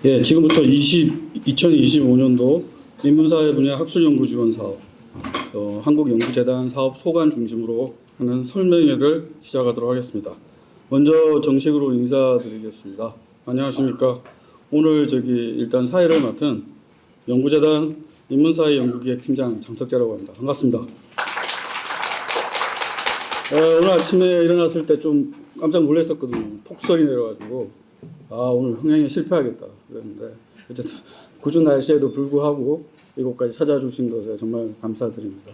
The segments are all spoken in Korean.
예, 지금부터 2025년도 인문사회 분야 학술연구 지원 사업, 한국연구재단 사업 소관 중심으로 하는 설명회를 시작하도록 하겠습니다. 먼저 정식으로 인사드리겠습니다. 안녕하십니까. 오늘 일단 사회를 맡은 연구재단 인문사회 연구기획팀장 장석재라고 합니다. 반갑습니다. 오늘 아침에 일어났을 때 좀 깜짝 놀랐었거든요. 폭설이 내려가지고 오늘 흥행에 실패하겠다 그랬는데 어쨌든 궂은 날씨에도 불구하고 이곳까지 찾아주신 것에 정말 감사드립니다.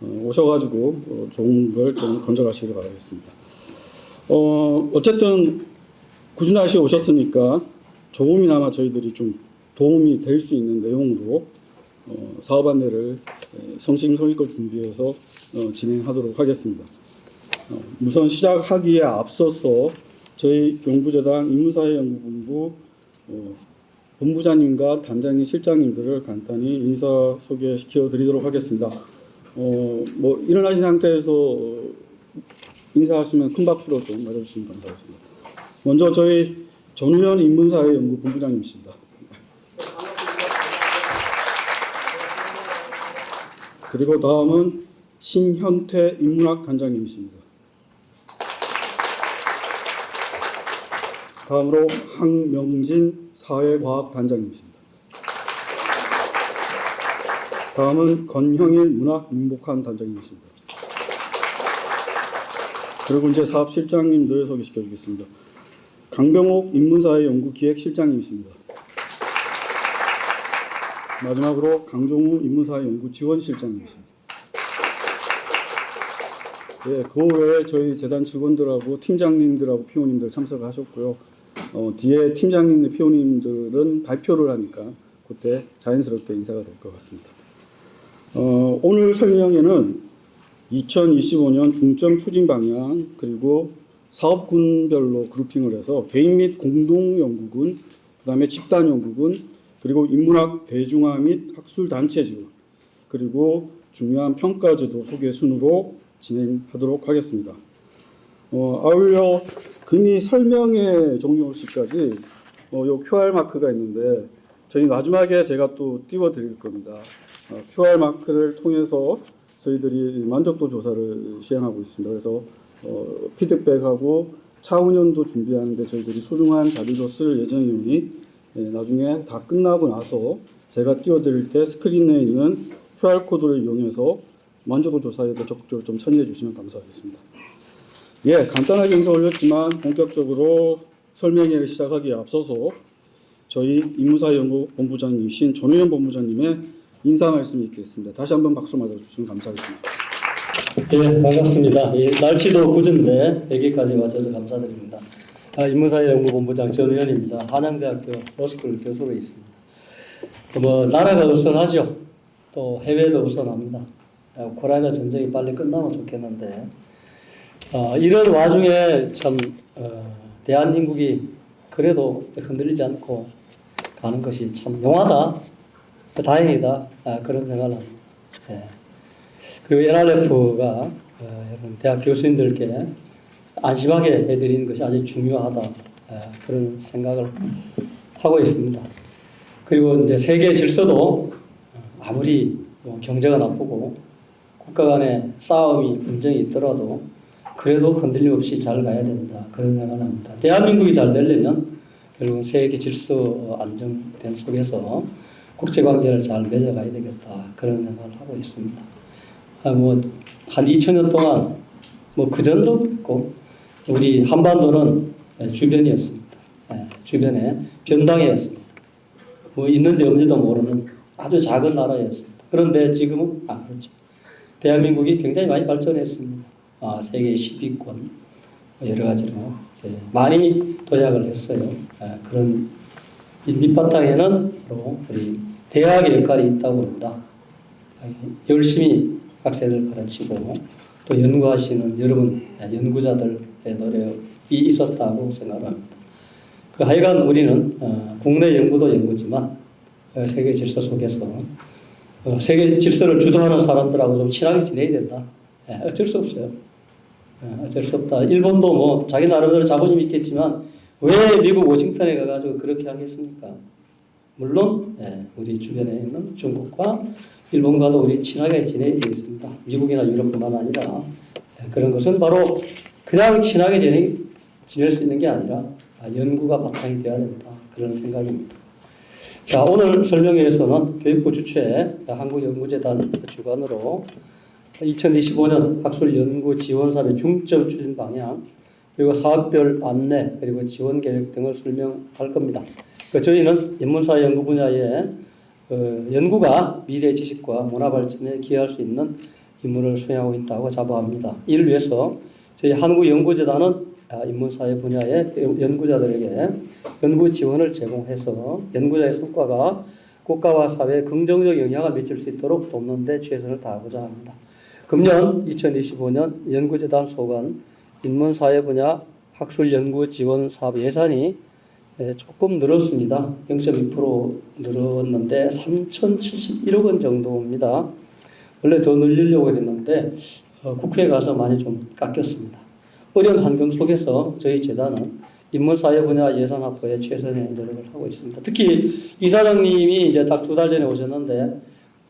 오셔가지고 좋은 걸 좀 건져가시길 바라겠습니다. 어쨌든 궂은 날씨에 오셨으니까 조금이나마 저희들이 좀 도움이 될 수 있는 내용으로 사업 안내를 성심성의껏 준비해서 진행하도록 하겠습니다. 우선 시작하기에 앞서서 저희 연구재단 인문사회연구본부 본부장님과 단장님, 실장님들을 간단히 인사 소개시켜 드리도록 하겠습니다. 일어나신 상태에서 인사하시면 큰 박수로 좀 맞아주시면 감사하겠습니다. 먼저 저희 전우현 인문사회연구 본부장님이십니다. 그리고 다음은 신현태 인문학 단장님이십니다. 다음으로 황명진 사회과학 단장님이십니다. 다음은 건형일 문학민복한 단장님이십니다. 그리고 이제 사업실장님들 소개시켜 주겠습니다. 강병옥 인문사회연구기획실장님이십니다. 마지막으로 강종우 인문사회연구지원실장님이십니다. 예, 그 외에 저희 재단 직원들하고 팀장님들하고 피오님들 참석하셨고요. 뒤에 팀장님들, 피오님들은 발표를 하니까 그때 자연스럽게 인사가 될 것 같습니다. 오늘 설명회는 2025년 중점 추진 방향 그리고 사업군별로 그룹핑을 해서 개인 및 공동연구군, 그 다음에 집단연구군, 그리고 인문학 대중화 및 학술단체 지원, 그리고 중요한 평가제도 소개 순으로 진행하도록 하겠습니다. 아울러 금이 설명회 종료 시까지 요 QR 마크가 있는데 저희 마지막에 제가 또 띄워드릴 겁니다. QR 마크를 통해서 저희들이 만족도 조사를 시행하고 있습니다. 그래서 피드백하고 차후년도 준비하는데 저희들이 소중한 자료로 쓸 예정이니 나중에 다 끝나고 나서 제가 띄워드릴 때 스크린에 있는 QR 코드를 이용해서 만족도 조사에도 적극적으로 좀 참여해 주시면 감사하겠습니다. 예, 간단하게 인사 올렸지만 본격적으로 설명회를 시작하기에 앞서서 저희 인문사회연구본부장님이신 전우현 본부장님의 인사 말씀이 있겠습니다. 다시 한번 박수 맞아주시면 감사하겠습니다. 네, 반갑습니다. 날씨도 궂은데 여기까지 와줘서 감사드립니다. 인문사회연구본부장 전우현입니다. 한양대학교 로스쿨 교수로 있습니다. 나라가 우선하죠. 또 해외도 우선합니다. 우크라이나 전쟁이 빨리 끝나면 좋겠는데 이런 와중에 참 대한민국이 그래도 흔들리지 않고 가는 것이 참 용하다, 다행이다 그런 생각을 합니다. 그리고 NRF가 여러분 대학 교수님들께 안심하게 해드리는 것이 아주 중요하다 그런 생각을 하고 있습니다. 그리고 이제 세계 질서도 아무리 경제가 나쁘고 국가 간의 싸움이 분쟁이 있더라도 그래도 흔들림 없이 잘 가야 된다 그런 생각을 합니다. 대한민국이 잘 되려면 결국 세계 질서 안정된 속에서 국제관계를 잘 맺어가야 되겠다 그런 생각을 하고 있습니다. 한 2000년 동안 그 전도 있고 우리 한반도는 주변이었습니다. 주변에 변방이었습니다. 있는지 없는지도 모르는 아주 작은 나라였습니다. 그런데 지금은 안 그렇죠. 대한민국이 굉장히 많이 발전했습니다. 세계 10위권 여러 가지로 많이 도약을 했어요. 그런 밑바탕에는 바로 우리 대학의 역할이 있다고 봅니다. 열심히 학생을 가르치고 또 연구하시는 여러분 연구자들의 노력이 있었다고 생각합니다. 하여간 우리는 국내 연구도 연구지만 세계 질서 속에서 세계 질서를 주도하는 사람들하고 좀 친하게 지내야 된다. 어쩔 수 없어요. 어쩔 수 없다. 일본도 자기 나름대로 자부심이 있겠지만 왜 미국 워싱턴에 가가지고 그렇게 하겠습니까? 물론 우리 주변에 있는 중국과 일본과도 우리 친하게 지내야 되겠습니다. 미국이나 유럽뿐만 아니라 그런 것은 바로 그냥 친하게 지낼 수 있는 게 아니라 연구가 바탕이 되어야 된다. 그런 생각입니다. 자, 오늘 설명회에서는 교육부 주최 한국연구재단 주관으로 2025년 학술 연구 지원 사업의 중점 추진 방향 그리고 사업별 안내 그리고 지원 계획 등을 설명할 겁니다. 저희는 인문사회 연구 분야의 연구가 미래 지식과 문화 발전에 기여할 수 있는 임무를 수행하고 있다고 자부합니다. 이를 위해서 저희 한국연구재단은 인문사회 분야의 연구자들에게 연구 지원을 제공해서 연구자의 성과가 국가와 사회에 긍정적 영향을 미칠 수 있도록 돕는 데 최선을 다하고자 합니다. 금년 2025년 연구재단 소관 인문사회 분야 학술 연구 지원 사업 예산이 조금 늘었습니다. 0.2% 늘었는데 3,071억 원 정도입니다. 원래 더 늘리려고 했는데 국회에 가서 많이 좀 깎였습니다. 어려운 환경 속에서 저희 재단은 인문사회 분야 예산 확보에 최선의 노력을 하고 있습니다. 특히 이사장님이 이제 딱 2달 전에 오셨는데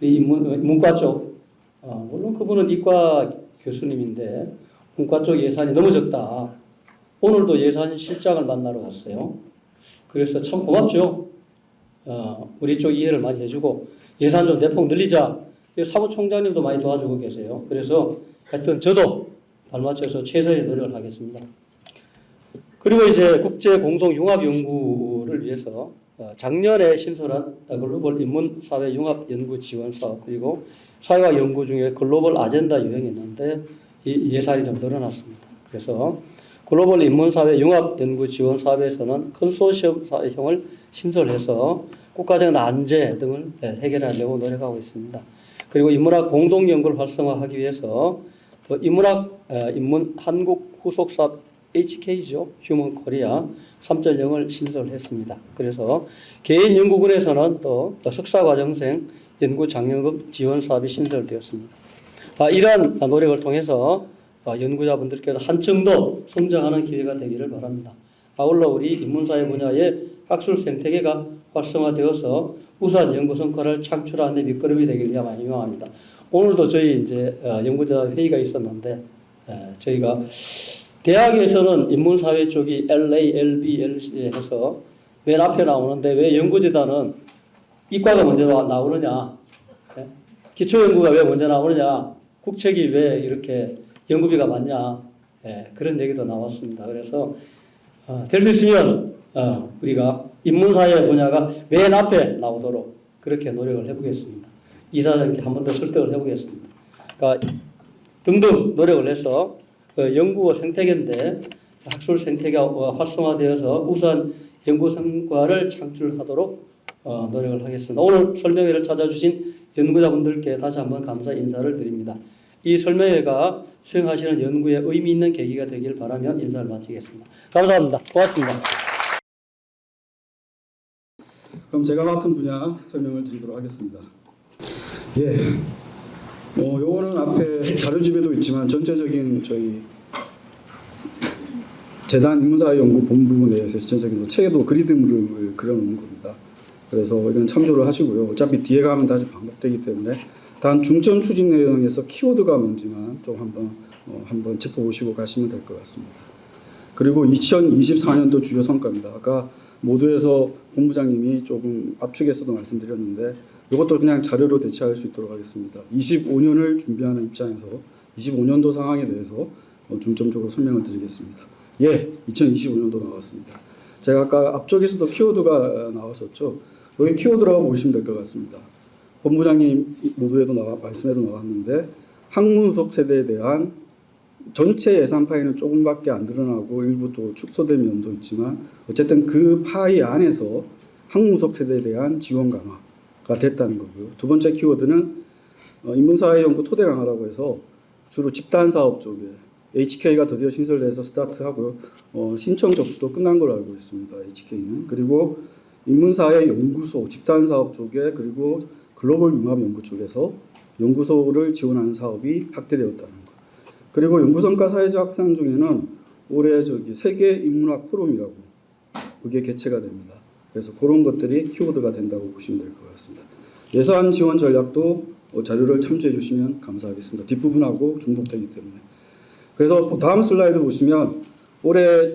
이 문과 쪽 물론 그분은 이과 교수님인데 문과 쪽 예산이 너무 적다. 오늘도 예산 실장을 만나러 갔어요. 그래서 참 고맙죠. 우리 쪽 이해를 많이 해주고 예산 좀 대폭 늘리자. 사무총장님도 많이 도와주고 계세요. 그래서 하여튼 저도 발맞춰서 최선의 노력을 하겠습니다. 그리고 이제 국제 공동 융합 연구를 위해서 작년에 신설한 글로벌 인문 사회 융합 연구 지원 사업 그리고 사회학 연구 중에 글로벌 아젠다 유형이 있는데 이 예산이 좀 늘어났습니다. 그래서 글로벌 인문 사회 융합 연구 지원 사업에서는 컨소시엄 사회형을 신설해서 국가적 난제 등을 해결하려고 노력하고 있습니다. 그리고 인문학 공동 연구를 활성화하기 위해서 인문 한국 후속 사업 HK죠. 휴먼 코리아 3.0을 신설했습니다. 그래서 개인 연구군에서는 또 석사과정생 연구 장려금 지원 사업이 신설되었습니다. 이러한 노력을 통해서 연구자분들께서 한층 더 성장하는 기회가 되기를 바랍니다. 아울러 우리 인문사회 분야의 학술 생태계가 활성화되어서 우수한 연구 성과를 창출하는 데 밑거름이 되기를 희망합니다. 오늘도 저희 이제 연구자 회의가 있었는데 저희가 대학에서는 인문사회 쪽이 LA, LB, LC 해서 맨 앞에 나오는데 왜 연구재단은 이과가 먼저 나오느냐, 기초연구가 왜 먼저 나오느냐, 국책이 왜 이렇게 연구비가 많냐, 그런 얘기도 나왔습니다. 그래서 될 수 있으면 우리가 인문사회 분야가 맨 앞에 나오도록 그렇게 노력을 해보겠습니다. 이사장님께 한 번 더 설득을 해보겠습니다. 그러니까 등등 노력을 해서 연구 생태계인데 학술 생태계가 활성화되어서 우수한 연구 성과를 창출하도록 노력을 하겠습니다. 오늘 설명회를 찾아주신 연구자분들께 다시 한번 감사 인사를 드립니다. 이 설명회가 수행하시는 연구에 의미 있는 계기가 되길 바라며 인사를 마치겠습니다. 감사합니다. 고맙습니다. 그럼 제가 맡은 분야 설명을 드리도록 하겠습니다. 요거는 앞에 자료집에도 있지만 전체적인 저희 재단 인문사회연구본부 내에서 전체적인 책에도 그리드물을 그려놓은 겁니다. 그래서 이건 참조를 하시고요. 어차피 뒤에 가면 다시 반복되기 때문에 단 중점 추진 내용에서 키워드가 뭔지만 좀 한번 짚어보시고 가시면 될 것 같습니다. 그리고 2024년도 주요 성과입니다. 아까 모두에서 본부장님이 조금 압축해서도 말씀드렸는데 이것도 그냥 자료로 대체할 수 있도록 하겠습니다. 25년을 준비하는 입장에서 25년도 상황에 대해서 중점적으로 설명을 드리겠습니다. 2025년도 나왔습니다. 제가 아까 앞쪽에서도 키워드가 나왔었죠. 여기 키워드라고 보시면 될 것 같습니다. 본부장님 모두에도 말씀에도 나왔는데 학문수석 세대에 대한 전체 예산 파이는 조금밖에 안 드러나고 일부 또 축소된 면도 있지만 어쨌든 그 파이 안에서 학문수석 세대에 대한 지원 강화가 됐다는 거고요. 두 번째 키워드는 인문사회연구 토대 강화라고 해서 주로 집단사업 쪽에 HK가 드디어 신설돼서 스타트하고요. 신청 접수도 끝난 걸로 알고 있습니다. HK는. 그리고 인문사회 연구소, 집단사업 쪽에 그리고 글로벌 융합연구 쪽에서 연구소를 지원하는 사업이 확대되었다는 것. 그리고 연구성과 사회적 확산 중에는 올해 세계 인문학 포럼이라고 그게 개최가 됩니다. 그래서 그런 것들이 키워드가 된다고 보시면 될 것 같습니다. 예산 지원 전략도 자료를 참조해 주시면 감사하겠습니다. 뒷부분하고 중복되기 때문에. 그래서 다음 슬라이드 보시면 올해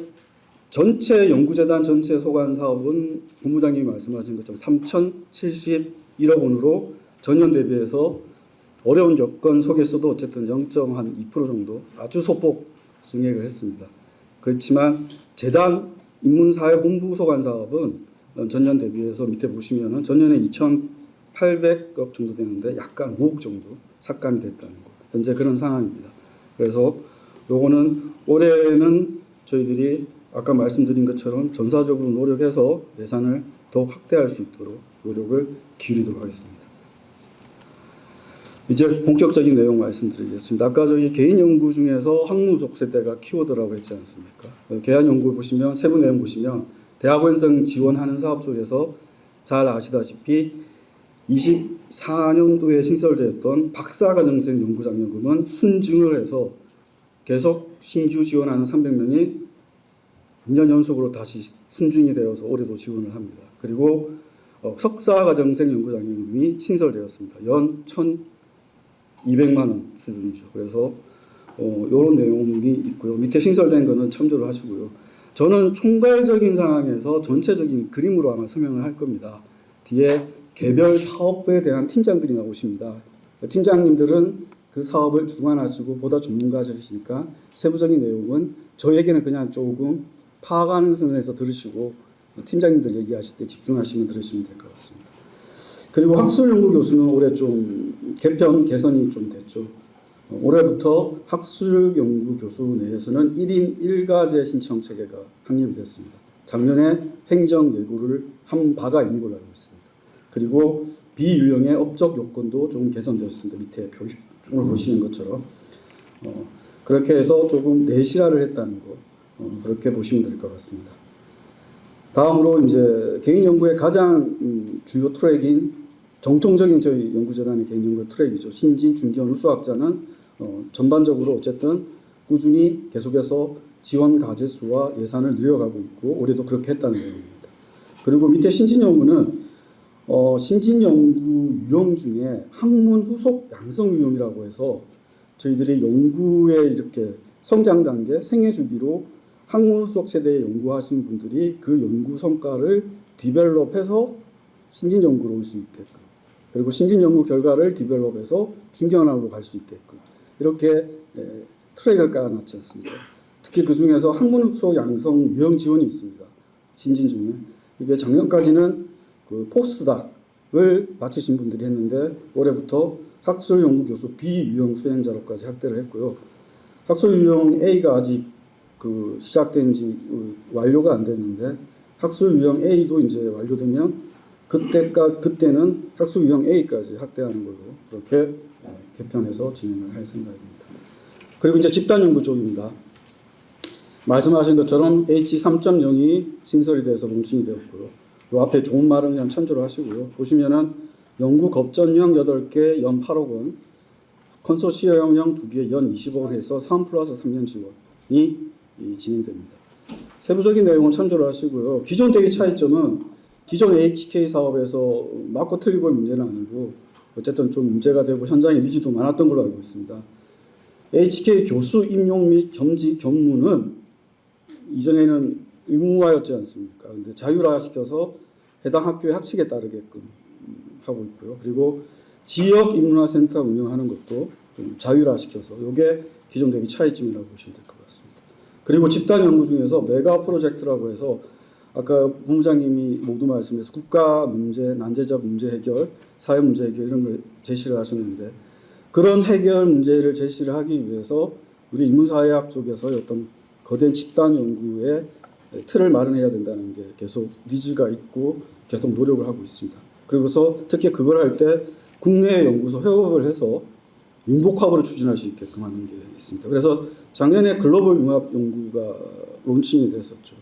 전체 연구재단 전체 소관 사업은 본부장님이 말씀하신 것처럼 3,071억 원으로 전년 대비해서 어려운 여건 속에서도 어쨌든 0.2% 정도 아주 소폭 증액을 했습니다. 그렇지만 재단 인문사회본부 소관 사업은 전년 대비해서 밑에 보시면은 전년에 2,800억 정도 되는데 약간 5억 정도 삭감이 됐다는 거. 현재 그런 상황입니다. 그래서 요거는 올해는 저희들이 아까 말씀드린 것처럼 전사적으로 노력해서 예산을 더욱 확대할 수 있도록 노력을 기울이도록 하겠습니다. 이제 본격적인 내용 말씀드리겠습니다. 아까 저희 개인 연구 중에서 학문속 세대가 키워드라고 했지 않습니까? 개인 연구 보시면 세부 내용 보시면 대학원생 지원하는 사업 쪽에서 잘 아시다시피 24년도에 신설되었던 박사과정생 연구장려금은 순증을 해서 계속 신규 지원하는 300명이 2년 연속으로 다시 순증이 되어서 올해도 지원을 합니다. 그리고 석사과정생 연구장려금이 신설되었습니다. 연 1,200만 원 수준이죠. 그래서 이런 내용이 있고요. 밑에 신설된 거는 참조를 하시고요. 저는 총괄적인 상황에서 전체적인 그림으로 아마 설명을 할 겁니다. 뒤에 개별 사업부에 대한 팀장들이 나오십니다. 팀장님들은 그 사업을 주관하시고 보다 전문가시니까 세부적인 내용은 저에게는 그냥 조금 파악하는 선에서 들으시고 팀장님들 얘기하실 때 집중하시면 들으시면 될 것 같습니다. 그리고 학술연구 교수는 올해 좀 개선이 좀 됐죠. 올해부터 학술연구 교수 내에서는 1인 1가제 신청 체계가 확립이 됐습니다. 작년에 행정 예고를 한 바가 있는 걸로 알고 있습니다. 그리고 비유형의 업적 요건도 조금 개선되었습니다. 밑에 표를 보시는 것처럼 그렇게 해서 조금 내실화를 했다는 거 그렇게 보시면 될 것 같습니다. 다음으로 이제 개인 연구의 가장 주요 트랙인 정통적인 저희 연구재단의 개인 연구 트랙이죠. 신진, 중견, 우수학자는 전반적으로 어쨌든 꾸준히 계속해서 지원 가제수와 예산을 늘려가고 있고 올해도 그렇게 했다는 내용입니다. 그리고 밑에 신진 연구는 신진 연구 유형 중에 학문 후속 양성 유형이라고 해서 저희들이 연구의 이렇게 성장 단계, 생애 주기로 학문 후속 세대에 연구하신 분들이 그 연구 성과를 디벨롭해서 신진 연구로 올 수 있게끔 그리고 신진 연구 결과를 디벨롭해서 중견학으로 갈 수 있게끔 이렇게 트랙을 깔아놨지 않습니까? 특히 그 중에서 학문 후속 양성 유형 지원이 있습니다. 신진 중에 이게 작년까지는 그 포스닥을 마치신 분들이 했는데 올해부터 학술 연구 교수 비유형 수행자로까지 확대를 했고요. 학술 유형 A가 아직 그 시작된 지 완료가 안 됐는데 학술 유형 A도 이제 완료되면 그때는 학술 유형 A까지 확대하는 걸로 그렇게 개편해서 진행을 할 생각입니다. 그리고 이제 집단 연구 쪽입니다. 말씀하신 것처럼 H3.0이 신설이 돼서 론칭이 되었고요. 이 앞에 좋은 말은 그냥 참조를 하시고요. 보시면은 연구 겁전형 8개 연 8억 원, 컨소시엄형 2개 연 20억을 해서 3+3년 지원이 진행됩니다. 세부적인 내용은 참조를 하시고요. 기존 대기 차이점은 기존 HK 사업에서 맞고 틀리고의 문제는 아니고 어쨌든 좀 문제가 되고 현장에 니즈도 많았던 걸로 알고 있습니다. HK 교수 임용 및 겸직 견무는 이전에는 의무화였지 않습니까? 근데 자율화시켜서 해당 학교의 학칙에 따르게끔 하고 있고요. 그리고 지역 인문화센터 운영하는 것도 좀 자율화시켜서 이게 기존 대비 차이점이라고 보시면 될 것 같습니다. 그리고 집단 연구 중에서 메가 프로젝트라고 해서 아까 본부장님이 모두 말씀해서 국가 문제, 난제적 문제 해결, 사회 문제 해결 이런 걸 제시를 하셨는데 그런 해결 문제를 제시를 하기 위해서 우리 인문사회학 쪽에서 어떤 거대한 집단 연구의 틀을 마련해야 된다는 게 계속 니즈가 있고 계속 노력을 하고 있습니다. 그리고서 특히 그걸 할 때 국내 연구소 협업을 해서 융복합으로 추진할 수 있게끔 하는 게 있습니다. 그래서 작년에 글로벌 융합 연구가 론칭이 됐었죠.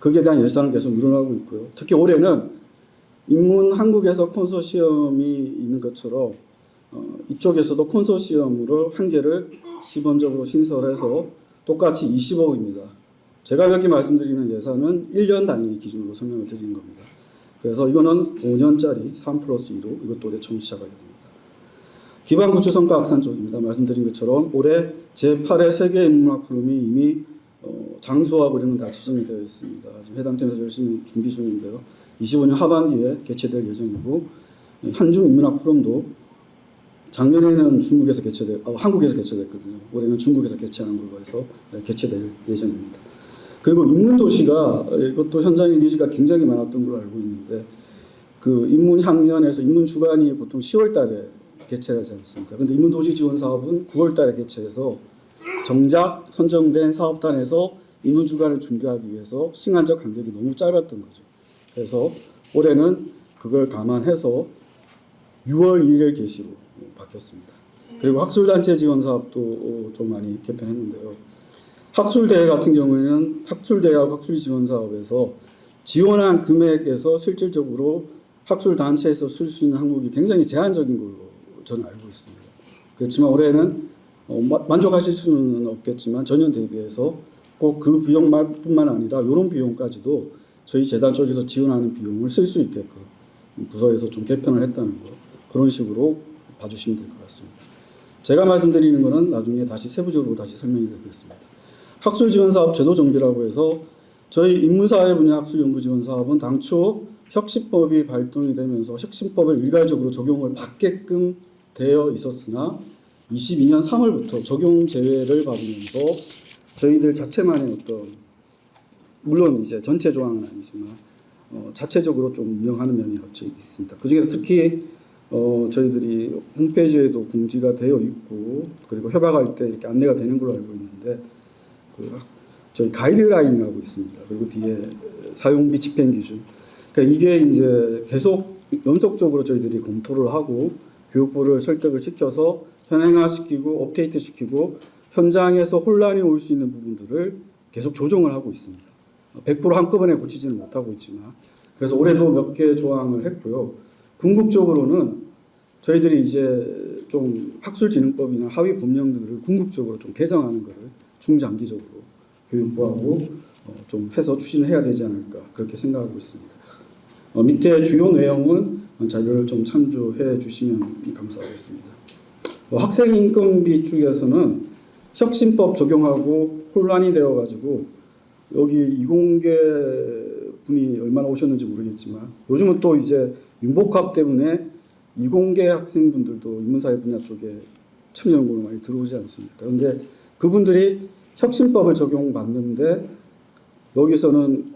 거기에 대한 예산은 계속 늘어나고 있고요. 특히 올해는 인문 한국에서 콘소시엄이 있는 것처럼 이쪽에서도 콘소시엄으로 한 개를 시범적으로 신설해서 똑같이 20억입니다. 제가 여기 말씀드리는 예산은 1년 단위 기준으로 설명을 드리는 겁니다. 그래서 이거는 5년짜리 3+2로 이것도 올해 처음 시작하게 됩니다. 기반 구축 성과 확산 쪽입니다. 말씀드린 것처럼 올해 제8회 세계 인문학 포럼이 이미 장소하고 이런 건 다 지정이 되어 있습니다. 지금 해당팀에서 열심히 준비 중인데요. 25년 하반기에 개최될 예정이고 한중 인문학 포럼도 작년에는 한국에서 개최됐거든요. 올해는 중국에서 개최하는 걸로 해서 개최될 예정입니다. 그리고 인문도시가 이것도 현장의 니즈가 굉장히 많았던 걸로 알고 있는데 그 인문학년에서 인문주간이 보통 10월 달에 개최하지 않습니까? 그런데 인문도시 지원 사업은 9월 달에 개최해서 정작 선정된 사업단에서 인문주간을 준비하기 위해서 시간적 간격이 너무 짧았던 거죠. 그래서 올해는 그걸 감안해서 6월 1일 개시로 바뀌었습니다. 그리고 학술단체 지원 사업도 좀 많이 개편했는데요. 학술대회 같은 경우에는 학술대회하고 학술 지원 사업에서 지원한 금액에서 실질적으로 학술단체에서 쓸 수 있는 항목이 굉장히 제한적인 걸로 저는 알고 있습니다. 그렇지만 올해는 만족하실 수는 없겠지만 전년 대비해서 꼭 그 비용뿐만 아니라 이런 비용까지도 저희 재단 쪽에서 지원하는 비용을 쓸 수 있게끔 부서에서 좀 개편을 했다는 거, 그런 식으로 봐주시면 될 것 같습니다. 제가 말씀드리는 거는 나중에 다시 세부적으로 다시 설명이 드리겠습니다. 학술지원사업 제도 정비라고 해서 저희 인문사회 분야 학술연구지원 사업은 당초 혁신법이 발동이 되면서 혁신법을 일괄적으로 적용을 받게끔 되어 있었으나 22년 3월부터 적용 제외를 받으면서 저희들 자체만의 어떤, 물론 이제 전체 조항은 아니지만 자체적으로 좀 운영하는 면이 있습니다. 그중에서 특히 저희들이 홈페이지에도 공지가 되어 있고 그리고 협약할 때 이렇게 안내가 되는 걸로 알고 있는데 저희 가이드라인이라고 있습니다. 그리고 뒤에 사용비 집행 기준. 그러니까 이게 이제 계속 연속적으로 저희들이 검토를 하고 교육부를 설득을 시켜서 현행화시키고 업데이트시키고 현장에서 혼란이 올 수 있는 부분들을 계속 조정을 하고 있습니다. 100% 한꺼번에 고치지는 못하고 있지만 그래서 올해도 몇 개 조항을 했고요. 궁극적으로는 저희들이 이제 좀 학술진흥법이나 하위 법령들을 궁극적으로 좀 개정하는 것을 중장기적으로 교육부하고 좀 해서 추진을 해야 되지 않을까 그렇게 생각하고 있습니다. 밑에 주요 내용은 자료를 좀 참조해 주시면 감사하겠습니다. 학생 인건비 쪽에서는 혁신법 적용하고 혼란이 되어가지고 여기 이공계 분이 얼마나 오셨는지 모르겠지만 요즘은 또 이제 융복합 때문에 이공계 학생분들도 인문사회 분야 쪽에 참여연구로 많이 들어오지 않습니까? 그런데 그분들이 혁신법을 적용받는데 여기서는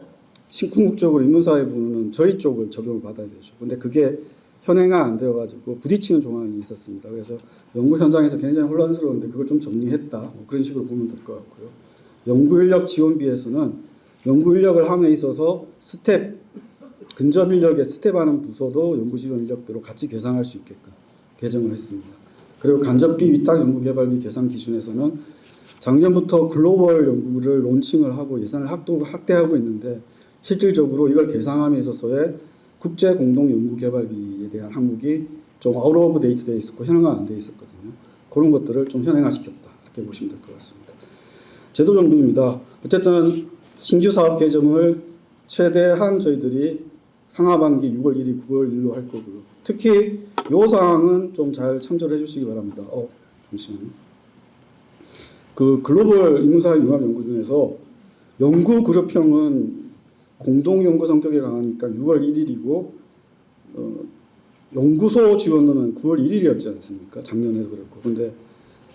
궁극적으로 인문사회부는 저희 쪽을 적용을 받아야 되죠. 근데 그게 현행화 안 되어가지고 부딪히는 조항이 있었습니다. 그래서 연구 현장에서 굉장히 혼란스러운데 그걸 좀 정리했다. 뭐 그런 식으로 보면 될 것 같고요. 연구인력 지원비에서는 연구인력을 함에 있어서 스텝, 근접인력에 스텝하는 부서도 연구지원인력비로 같이 계산할 수 있게끔 개정을 했습니다. 그리고 간접비 위탁 연구개발비 계산 기준에서는 작년부터 글로벌 연구를 론칭을 하고 예산을 확대하고 있는데 실질적으로 이걸 계산함에 있어서의 국제 공동 연구개발비에 대한 항목이 좀 아웃 오브 데이트 돼 있었고 현행화 안 돼 있었거든요. 그런 것들을 좀 현행화시켰다 이렇게 보시면 될 것 같습니다. 제도 정비입니다. 어쨌든 신규 사업 개정을 최대한 저희들이 상하반기 6월 1일, 9월 1일로 할 거고요. 특히 이 사항은 좀 잘 참조를 해주시기 바랍니다. 잠시만요. 그 글로벌 인문사회 융합 연구 중에서 연구 그룹형은 공동 연구 성격에 강하니까 6월 1일이고 연구소 지원은 9월 1일이었지 않습니까? 작년에도 그랬고. 근데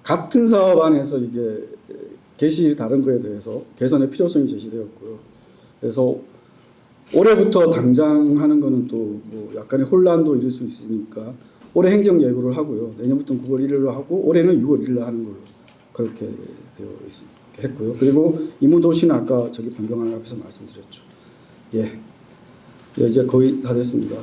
같은 사업 안에서 이게 개시일이 다른 거에 대해서 개선의 필요성이 제시되었고요. 그래서 올해부터 당장 하는 거는 또 뭐 약간의 혼란도 일을 수 있으니까 올해 행정 예고를 하고요. 내년부터는 9월 1일로 하고 올해는 6월 1일로 하는 걸로 그렇게 되어 있습니다. 했고요. 그리고 인문도시는 아까 저기 변경안 앞에서 말씀드렸죠. 예, 이제 거의 다 됐습니다.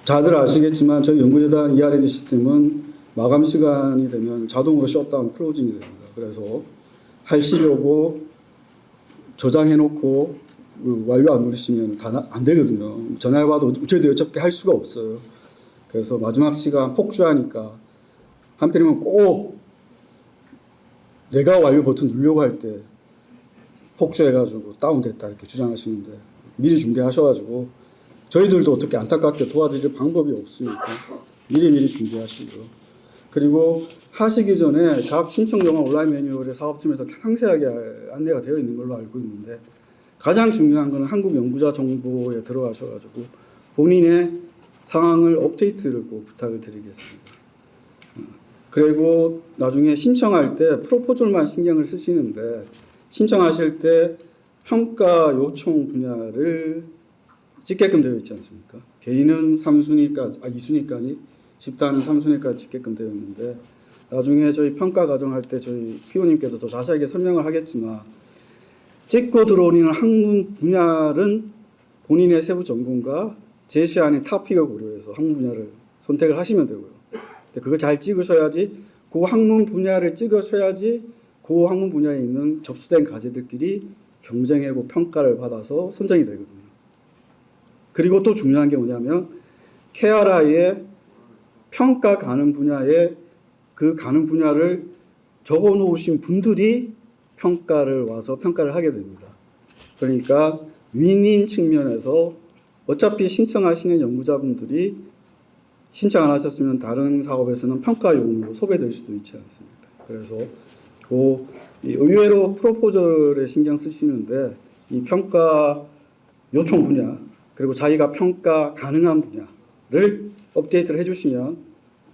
다들 아시겠지만 저희 연구재단 ER&D 시스템은 마감 시간이 되면 자동으로 셧다운 클로징이 됩니다. 그래서 하시려고 저장해놓고 완료 안 누르시면 안 되거든요. 전화해봐도 저희들이 어차피 할 수가 없어요. 그래서 마지막 시간 폭주하니까 한편이면 꼭 내가 완료 버튼 누르려고 할 때 폭주해가지고 다운됐다 이렇게 주장하시는데 미리 준비하셔가지고 저희들도 어떻게 안타깝게 도와드릴 방법이 없으니까 미리 준비하시고요. 그리고 하시기 전에 각 신청 영화 온라인 매뉴얼에 사업팀에서 상세하게 안내가 되어 있는 걸로 알고 있는데 가장 중요한 것은 한국 연구자 정보에 들어가셔가지고 본인의 상황을 업데이트를 꼭 부탁을 드리겠습니다. 그리고 나중에 신청할 때 프로포졸만 신경을 쓰시는데 신청하실 때 평가 요청 분야를 찍게끔 되어 있지 않습니까? 개인은 3순위까지, 2순위까지, 집단은 3순위까지 찍게끔 되어 있는데 나중에 저희 평가 과정할 때 저희 피오님께서 더 자세하게 설명을 하겠지만 찍고 들어오는 학문 분야는 본인의 세부 전공과 제시하는 토픽을 고려해서 학문 분야를 선택을 하시면 되고요. 그걸 잘 찍으셔야지 그 학문 분야를 찍으셔야지 그 학문 분야에 있는 접수된 과제들끼리 경쟁하고 평가를 받아서 선정이 되거든요. 그리고 또 중요한 게 뭐냐면 KRI의 평가 가는 분야에 그 가는 분야를 적어 놓으신 분들이 평가를 와서 평가를 하게 됩니다. 그러니까 윈윈 측면에서 어차피 신청하시는 연구자분들이 신청 안 하셨으면 다른 사업에서는 평가용으로 소배될 수도 있지 않습니까? 그래서 의외로 프로포절에 신경 쓰시는데 이 평가 요청 분야 그리고 자기가 평가 가능한 분야를 업데이트를 해주시면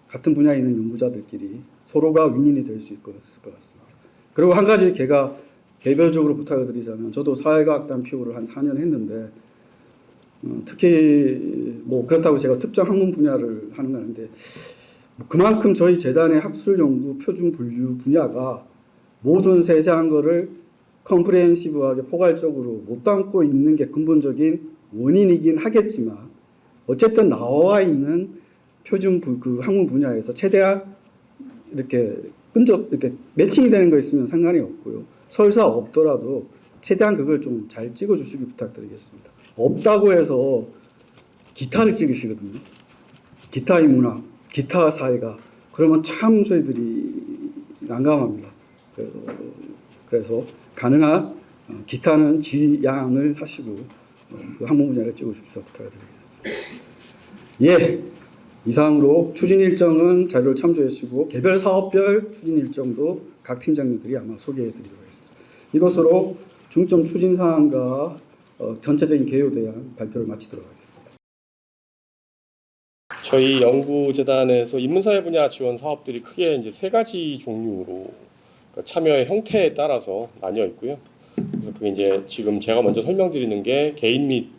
같은 분야에 있는 연구자들끼리 서로가 윈윈이 될 수 있을 것 같습니다. 그리고 한 가지 제가 개별적으로 부탁을 드리자면 저도 사회과학단 PO를 한 4년 했는데 특히 뭐 그렇다고 제가 특정 학문 분야를 하는 건 아닌데 그만큼 저희 재단의 학술 연구 표준 분류 분야가 모든 세세한 거를 컴프레hen시브하게 포괄적으로 못 담고 있는 게 근본적인 원인이긴 하겠지만 어쨌든 나와 있는 표준 그 학문 분야에서 최대한 이렇게 이렇게 매칭이 되는 거 있으면 상관이 없고요. 설사 없더라도 최대한 그걸 좀 잘 찍어주시기 부탁드리겠습니다. 없다고 해서 기타를 찍으시거든요. 기타의 문화, 기타 사회가 그러면 참 저희들이 난감합니다. 그래서 가능한 기타는 지양을 하시고 그 학문 분야를 찍어주셔서 부탁드리겠습니다. 예, 이상으로 추진 일정은 자료를 참조해 주시고 개별 사업별 추진 일정도 각 팀장님들이 아마 소개해 드리도록 하겠습니다. 이것으로 중점 추진 사항과 전체적인 개요에 대한 발표를 마치도록 하겠습니다. 저희 연구재단에서 인문사회 분야 지원 사업들이 크게 이제 세 가지 종류로 그러니까 참여의 형태에 따라서 나뉘어 있고요. 그래서 그게 이제 지금 제가 먼저 설명드리는 게 개인 및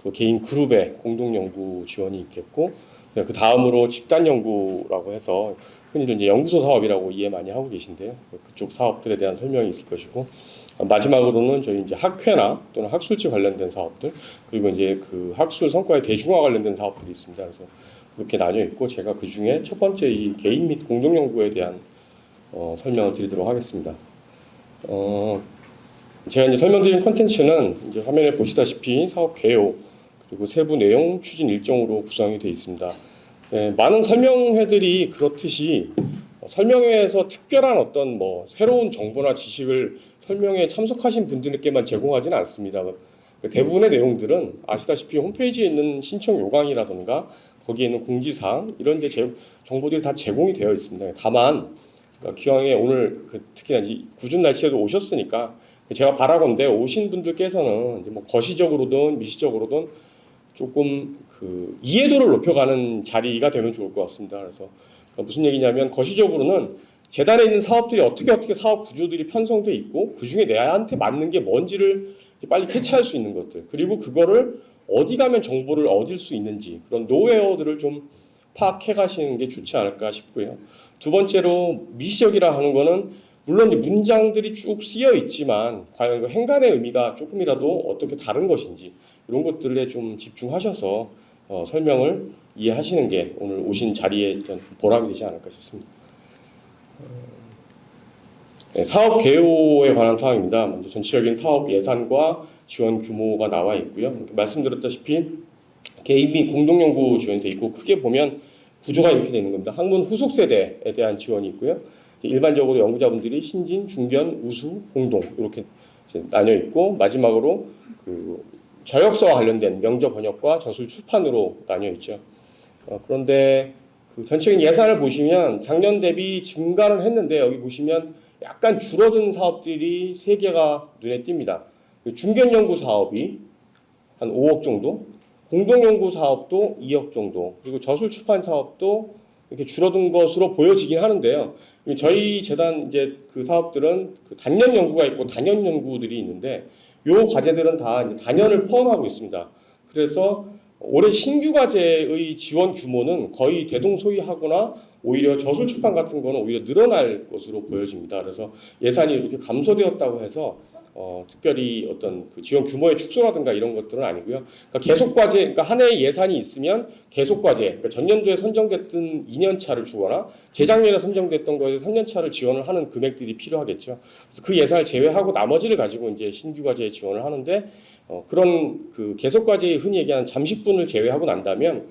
그 개인 그룹의 공동 연구 지원이 있겠고, 그 다음으로 집단 연구라고 해서 흔히들 이제 연구소 사업이라고 이해 많이 하고 계신데요. 그쪽 사업들에 대한 설명이 있을 것이고, 마지막으로는 저희 이제 학회나 또는 학술지 관련된 사업들, 그리고 이제 그 학술 성과의 대중화 관련된 사업들이 있습니다. 그래서 그렇게 나뉘어 있고, 제가 그 중에 첫 번째 이 개인 및 공동 연구에 대한 설명을 드리도록 하겠습니다. 제가 이제 설명드린 콘텐츠는 이제 화면에 보시다시피 사업 개요 그리고 세부 내용 추진 일정으로 구성이 되어 있습니다. 네, 많은 설명회들이 그렇듯이 설명회에서 특별한 어떤 뭐 새로운 정보나 지식을 설명회에 참석하신 분들께만 제공하지는 않습니다. 대부분의 내용들은 아시다시피 홈페이지에 있는 신청 요강이라든가 거기에 있는 공지사항 이런 데 정보들이 다 제공이 되어 있습니다. 다만 기왕에 오늘 특히나 이제 궂은 날씨에도 오셨으니까 제가 바라건대 오신 분들께서는 이제 뭐 거시적으로든 미시적으로든 조금 그 이해도를 높여가는 자리가 되면 좋을 것 같습니다. 그래서 무슨 얘기냐면 거시적으로는 재단에 있는 사업들이 어떻게 사업 구조들이 편성돼 있고 그 중에 내한테 맞는 게 뭔지를 빨리 캐치할 수 있는 것들, 그리고 그거를 어디 가면 정보를 얻을 수 있는지 그런 노웨어들을 좀 파악해 가시는 게 좋지 않을까 싶고요. 두 번째로 미시적이라 하는 거는 물론 문장들이 쭉 쓰여 있지만 과연 그 행간의 의미가 조금이라도 어떻게 다른 것인지 이런 것들에 좀 집중하셔서 설명을 이해하시는 게 오늘 오신 자리에 보람이 되지 않을까 싶습니다. 네, 사업 개요에 관한 사항입니다. 먼저 전체적인 사업 예산과 지원 규모가 나와 있고요. 말씀드렸다시피 개인 및 공동연구 지원이 되어 있고 크게 보면 구조가 이렇게 되는 겁니다. 학문 후속 세대에 대한 지원이 있고요. 일반적으로 연구자분들이 신진, 중견, 우수, 공동 이렇게 이제 나뉘어 있고 마지막으로 그 저역서와 관련된 명저 번역과 저술 출판으로 나뉘어 있죠. 그런데 그 전체적인 예산을 보시면 작년 대비 증가는 했는데 여기 보시면 약간 줄어든 사업들이 3개가 눈에 띕니다. 그 중견연구 사업이 한 5억 정도, 공동연구 사업도 2억 정도, 그리고 저술 출판 사업도 이렇게 줄어든 것으로 보여지긴 하는데요. 저희 재단 이제 그 사업들은 그 단년 연구가 있고 단연 연구들이 있는데 요 과제들은 다 이제 단연을 포함하고 있습니다. 그래서 올해 신규 과제의 지원 규모는 거의 대동소이하거나 오히려 저술 출판 같은 거는 오히려 늘어날 것으로 보여집니다. 그래서 예산이 이렇게 감소되었다고 해서 특별히 어떤 그 지원 규모의 축소라든가 이런 것들은 아니고요. 그러니까 계속 과제, 그러니까 한 해의 예산이 있으면 계속 과제, 그러니까 전년도에 선정됐던 2년 차를 주거나 재작년에 선정됐던 거에서 3년 차를 지원을 하는 금액들이 필요하겠죠. 그래서 그 예산을 제외하고 나머지를 가지고 이제 신규 과제에 지원을 하는데 그런 그 계속 과제에 흔히 얘기하는 잠식분을 제외하고 난다면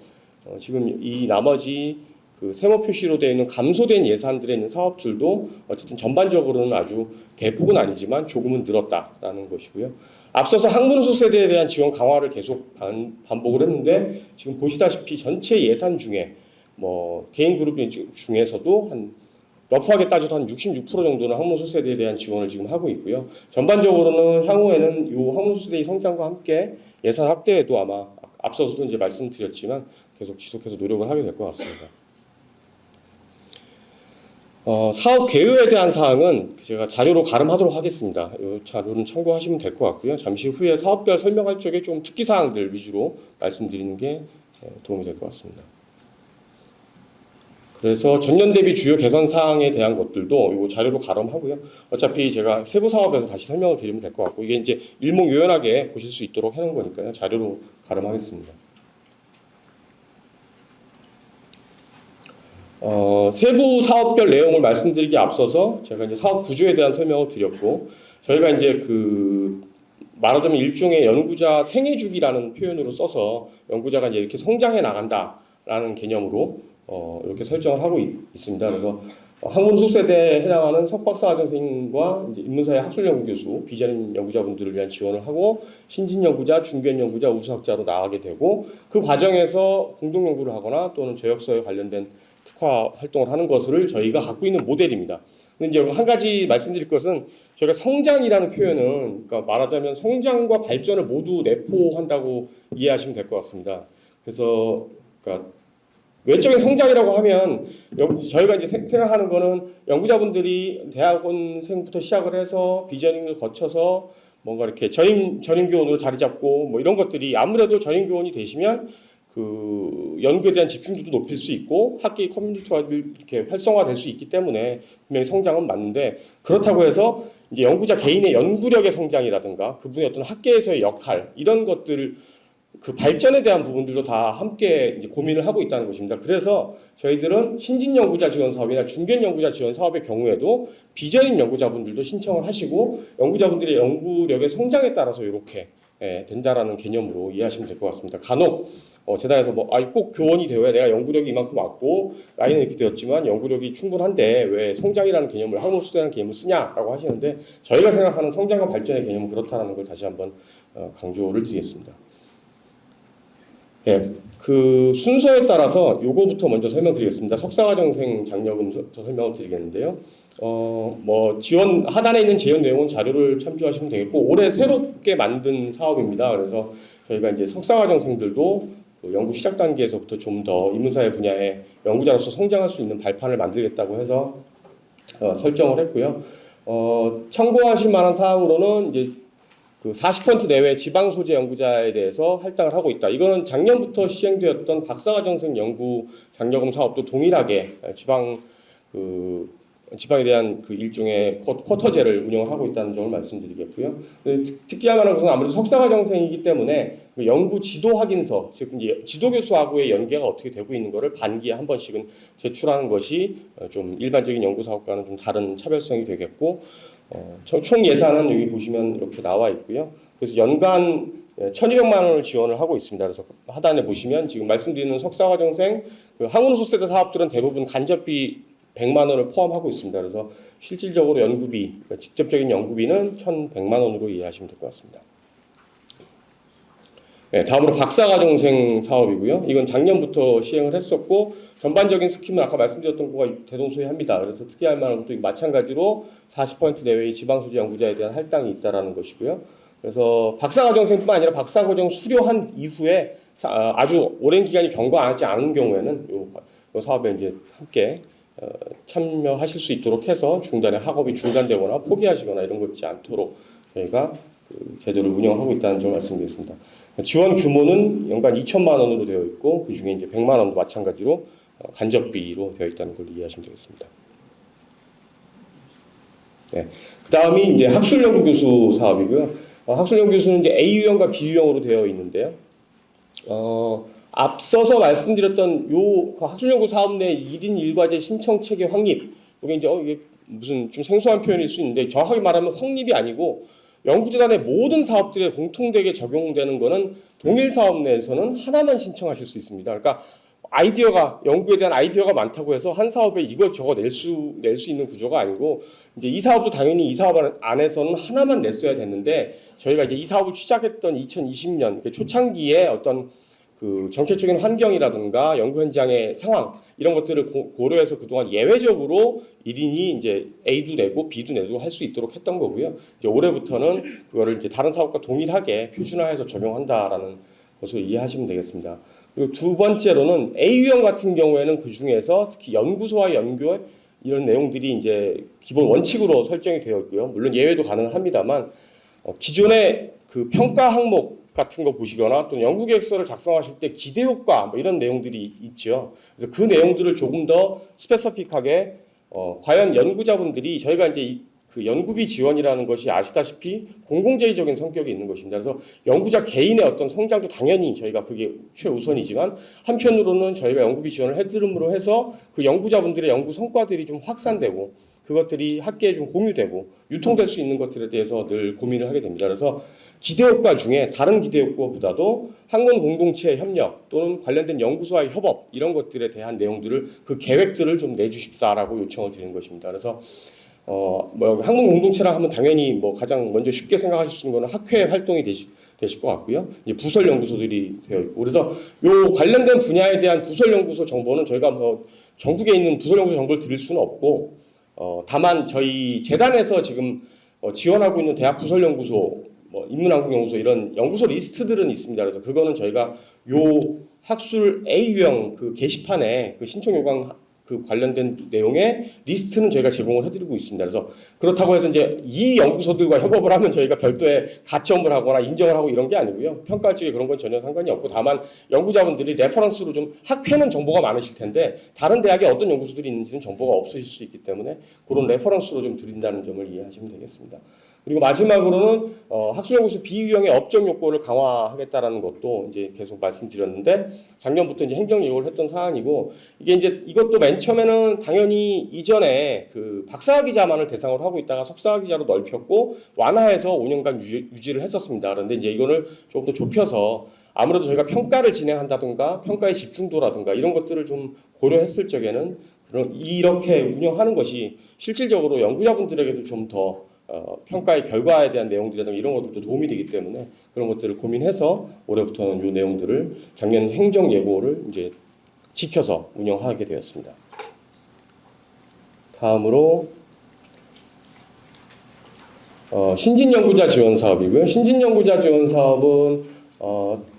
지금 이 나머지 그 세모 표시로 되어 있는 감소된 예산들에 있는 사업들도 어쨌든 전반적으로는 아주 대폭은 아니지만 조금은 늘었다라는 것이고요. 앞서서 학문수 세대에 대한 지원 강화를 계속 반복을 했는데 지금 보시다시피 전체 예산 중에 뭐 개인 그룹 중에서도 한 러프하게 따져도 한 66% 정도는 학문수 세대에 대한 지원을 지금 하고 있고요. 전반적으로는 향후에는 이 학문수 세대의 성장과 함께 예산 확대에도 아마 앞서서도 이제 말씀드렸지만 계속 지속해서 노력을 하게 될 것 같습니다. 사업 개요에 대한 사항은 제가 자료로 가름하도록 하겠습니다. 이 자료는 참고하시면 될 것 같고요. 잠시 후에 사업별 설명할 적에 좀 특기 사항들 위주로 말씀드리는 게 도움이 될 것 같습니다. 그래서 전년 대비 주요 개선 사항에 대한 것들도 이 자료로 가름하고요. 어차피 제가 세부 사업에서 다시 설명을 드리면 될 것 같고 이게 이제 일목요연하게 보실 수 있도록 해놓은 거니까요. 자료로 가름하겠습니다. 세부 사업별 내용을 말씀드리기 앞서서 제가 이제 사업 구조에 대한 설명을 드렸고 저희가 이제 그 말하자면 일종의 연구자 생애주기라는 표현으로 써서 연구자가 이제 이렇게 성장해 나간다라는 개념으로 이렇게 설정을 하고 있습니다. 그래서 학문수 세대에 해당하는 석박사과정생과 이제 인문사회 학술연구교수, 비전임 연구자분들을 위한 지원을 하고 신진 연구자, 중견 연구자, 우수학자로 나가게 되고 그 과정에서 공동 연구를 하거나 또는 저역서에 관련된 특화 활동을 하는 것을 저희가 갖고 있는 모델입니다. 근데 이제 한 가지 말씀드릴 것은 저희가 성장이라는 표현은 그러니까 말하자면 성장과 발전을 모두 내포한다고 이해하시면 될 것 같습니다. 그래서 그러니까 외적인 성장이라고 하면 저희가 이제 생각하는 거는 연구자분들이 대학원생부터 시작을 해서 비전임을 거쳐서 뭔가 이렇게 전임교원으로 자리 잡고 뭐 이런 것들이 아무래도 전임교원이 되시면 그 연구에 대한 집중도도 높일 수 있고 학계 커뮤니티와 이렇게 활성화될 수 있기 때문에 분명히 성장은 맞는데 그렇다고 해서 이제 연구자 개인의 연구력의 성장이라든가 그분의 어떤 학계에서의 역할 이런 것들을 그 발전에 대한 부분들도 다 함께 이제 고민을 하고 있다는 것입니다. 그래서 저희들은 신진 연구자 지원 사업이나 중견 연구자 지원 사업의 경우에도 비전임 연구자분들도 신청을 하시고 연구자분들의 연구력의 성장에 따라서 이렇게 된다라는 개념으로 이해하시면 될 것 같습니다. 간혹 재단에서 꼭 교원이 되어야 내가 연구력이 이만큼 왔고 나이는 이렇게 되었지만 연구력이 충분한데 왜 성장이라는 개념을 학문수대라는 개념을 쓰냐라고 하시는데 저희가 생각하는 성장과 발전의 개념은 그렇다는 걸 다시 한번 강조를 드리겠습니다. 예, 그 순서에 따라서 요거부터 먼저 설명드리겠습니다. 석사과정생 장려금부터 설명을 드리겠는데요. 뭐 지원 하단에 있는 지원 내용은 자료를 참조하시면 되겠고 올해 새롭게 만든 사업입니다. 그래서 저희가 이제 석사과정생들도 그 연구 시작 단계에서부터 좀 더 인문사회 분야의 연구자로서 성장할 수 있는 발판을 만들겠다고 해서 설정을 했고요. 참고하실 만한 사항으로는 이제 그 40% 내외 지방 소재 연구자에 대해서 할당을 하고 있다. 이거는 작년부터 시행되었던 박사과정생 연구 장려금 사업도 동일하게 지방에 대한 그 일종의 쿼터제를 운영을 하고 있다는 점을 말씀드리겠고요. 특기할 만한 것은 아무래도 석사과정생이기 때문에 그 연구 지도 확인서, 즉 이제 지도교수하고의 연계가 어떻게 되고 있는 것을 반기에 한 번씩은 제출하는 것이 좀 일반적인 연구 사업과는 좀 다른 차별성이 되겠고. 총 예산은 여기 보시면 이렇게 나와 있고요. 그래서 연간 1,200만 원을 지원을 하고 있습니다. 그래서 하단에 보시면 지금 말씀드리는 석사과정생, 그 학문수 세대 사업들은 대부분 간접비 100만 원을 포함하고 있습니다. 그래서 실질적으로 연구비, 그러니까 직접적인 연구비는 1,100만 원으로 이해하시면 될 것 같습니다. 네, 다음으로 박사과정생 사업이고요. 이건 작년부터 시행을 했었고 전반적인 스की는 아까 말씀드렸던 거가 대동소이합니다. 그래서 특이할 만한 것도 마찬가지로 40% 내외의 지방소재 연구자에 대한 할당이 있다라는 것이고요. 그래서 박사과정생뿐만 아니라 박사과정 수료한 이후에 아주 오랜 기간이 경과하지 않은 경우에는 이 사업에 이제 함께 참여하실 수 있도록 해서 중단에 학업이 중단되거나 포기하시거나 이런 거 있지 않도록 저희가 그 제도를 운영하고 있다는 점을 말씀드리겠습니다. 지원 규모는 연간 2천만 원으로 되어 있고 그 중에 이제 100만 원도 마찬가지로 간접비로 되어 있다는 걸 이해하시면 되겠습니다. 네. 그다음이 이제 학술연구교수 사업이고요. 학술연구교수는 이제 A 유형과 B 유형으로 되어 있는데요. 앞서서 말씀드렸던 요 학술연구 사업 내 1인 1과제 신청 체계 확립. 이게 이제 이게 무슨 좀 생소한 표현일 수 있는데 정확하게 말하면 확립이 아니고 연구재단의 모든 사업들에 공통되게 적용되는 거는 동일 사업 내에서는 하나만 신청하실 수 있습니다. 그러니까 아이디어가 연구에 대한 아이디어가 많다고 해서 한 사업에 이것저것 낼 수 있는 구조가 아니고 이제 이 사업도 당연히 이 사업 안에서는 하나만 냈어야 됐는데 저희가 이제 이 사업을 시작했던 2020년 초창기에 어떤 그 정책적인 환경이라든가 연구 현장의 상황 이런 것들을 고려해서 그동안 예외적으로 1인이 이제 A도 내고 B도 내도 할 수 있도록 했던 거고요. 이제 올해부터는 그거를 이제 다른 사업과 동일하게 표준화해서 적용한다라는 것을 이해하시면 되겠습니다. 그리고 두 번째로는 A 유형 같은 경우에는 그 중에서 특히 연구소와 연구 이런 내용들이 이제 기본 원칙으로 설정이 되어 있고요. 물론 예외도 가능합니다만 기존의 그 평가 항목 같은 거 보시거나 또는 연구 계획서를 작성하실 때 기대 효과 뭐 이런 내용들이 있죠. 그래서 그 내용들을 조금 더 스페시픽하게 과연 연구자분들이 저희가 이제 그 연구비 지원이라는 것이 아시다시피 공공재의적인 성격이 있는 것입니다. 그래서 연구자 개인의 어떤 성장도 당연히 저희가 그게 최우선이지만 한편으로는 저희가 연구비 지원을 해드림으로 해서 그 연구자분들의 연구 성과들이 좀 확산되고 그것들이 학계에 좀 공유되고 유통될 수 있는 것들에 대해서 늘 고민을 하게 됩니다. 그래서 기대 효과 중에 다른 기대 효과보다도 학문 공동체 협력 또는 관련된 연구소와의 협업 이런 것들에 대한 내용들을 그 계획들을 좀 내주십사라고 요청을 드리는 것입니다. 그래서 뭐 학문 공동체라 하면 당연히 뭐 가장 먼저 쉽게 생각하실 수 있는 거는 학회 활동이 되실 것 같고요. 이제 부설 연구소들이 되어 있고 그래서 요 관련된 분야에 대한 부설 연구소 정보는 저희가 뭐 전국에 있는 부설 연구소 정보를 드릴 수는 없고 다만 저희 재단에서 지금 지원하고 있는 대학 부설 연구소 뭐 인문항공연구소 이런 연구소 리스트들은 있습니다. 그래서 그거는 저희가 요 학술 A 유형 그 게시판에 그 신청 요강 그 관련된 내용의 리스트는 저희가 제공을 해드리고 있습니다. 그래서 그렇다고 해서 이제 이 연구소들과 협업을 하면 저희가 별도의 가점을 하거나 인정을 하고 이런 게 아니고요. 평가할 적에 그런 건 전혀 상관이 없고 다만 연구자분들이 레퍼런스로 좀 학회는 정보가 많으실 텐데 다른 대학에 어떤 연구소들이 있는지는 정보가 없으실 수 있기 때문에 그런 레퍼런스로 좀 드린다는 점을 이해하시면 되겠습니다. 그리고 마지막으로는 학술연구소 비유형의 업종 요건을 강화하겠다라는 것도 이제 계속 말씀드렸는데 작년부터 이제 행정 예고를 했던 사안이고 이게 이제 이것도 맨 처음에는 당연히 이전에 그 박사 기자만을 대상으로 하고 있다가 석사 기자로 넓혔고 완화해서 5년간 유지를 했었습니다. 그런데 이제 이거를 조금 더 좁혀서 아무래도 저희가 평가를 진행한다든가 평가의 집중도라든가 이런 것들을 좀 고려했을 적에는 이렇게 운영하는 것이 실질적으로 연구자분들에게도 좀더 평가의 결과에 대한 내용들이라든가 이런 것들도 도움이 되기 때문에 그런 것들을 고민해서 올해부터는 이 내용들을 작년 행정 예고를 이제 지켜서 운영하게 되었습니다. 다음으로 신진 연구자 지원 사업이고요. 신진 연구자 지원 사업은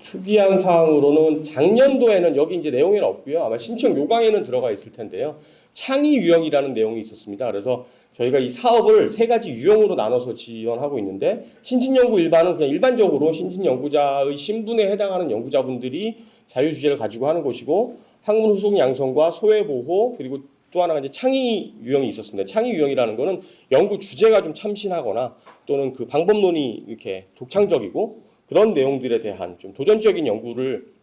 특이한 사항으로는 작년도에는 여기 이제 내용에는 없고요. 아마 신청 요강에는 들어가 있을 텐데요. 창의 유형이라는 내용이 있었습니다. 그래서 저희가 이 사업을 세 가지 유형으로 나눠서 지원하고 있는데 신진연구 일반은 그냥 일반적으로 신진연구자의 신분에 해당하는 연구자분들이 자유주제를 가지고 하는 것이고 학문 후속 양성과 소외 보호 그리고 또 하나가 이제 창의 유형이 있었습니다. 창의 유형이라는 거는 연구 주제가 좀 참신하거나 또는 그 방법론이 이렇게 독창적이고 그런 내용들에 대한 좀 도전적인 연구를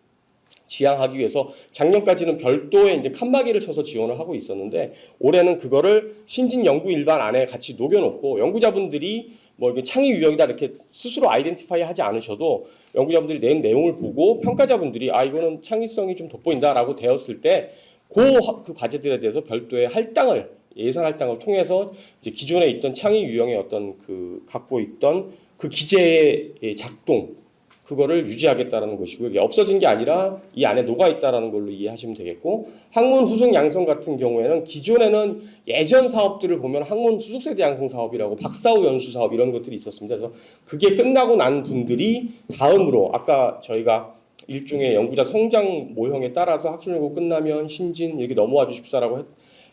지향하기 위해서 작년까지는 별도의 이제 칸막이를 쳐서 지원을 하고 있었는데 올해는 그거를 신진 연구 일반 안에 같이 녹여놓고 연구자분들이 뭐 이게 창의 유형이다 이렇게 스스로 아이덴티파이 하지 않으셔도 연구자분들이 낸 내용을 보고 평가자분들이 이거는 창의성이 좀 돋보인다라고 되었을 때 그 과제들에 대해서 별도의 할당을 예산 할당을 통해서 이제 기존에 있던 창의 유형의 어떤 그 갖고 있던 그 기재의 작동 그거를 유지하겠다라는 것이고 이게 없어진 게 아니라 이 안에 녹아 있다라는 걸로 이해하시면 되겠고 학문 후속 양성 같은 경우에는 기존에는 예전 사업들을 보면 학문 후속 세대 양성 사업이라고 박사후 연수 사업 이런 것들이 있었습니다. 그래서 그게 끝나고 난 분들이 다음으로 아까 저희가 일종의 연구자 성장 모형에 따라서 학술 연구 끝나면 신진 이렇게 넘어와 주십사라고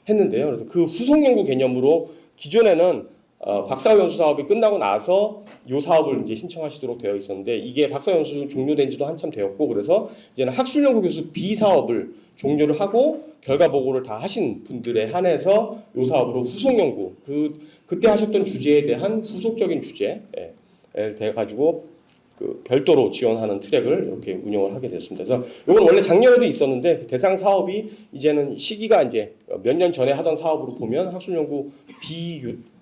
했는데요. 그래서 그 후속 연구 개념으로 기존에는 박사후 연수 사업이 끝나고 나서 이 사업을 이제 신청하시도록 되어 있었는데 이게 박사후 연수 종료된 지도 한참 되었고 그래서 이제는 학술 연구 교수 B 사업을 종료를 하고 결과 보고를 다 하신 분들에 한해서 이 사업으로 후속 연구 그때 하셨던 주제에 대한 후속적인 주제에 돼 가지고 그 별도로 지원하는 트랙을 이렇게 운영을 하게 됐습니다. 그래서 이건 원래 작년에도 있었는데 대상 사업이 이제는 시기가 이제 몇 년 전에 하던 사업으로 보면 학술연구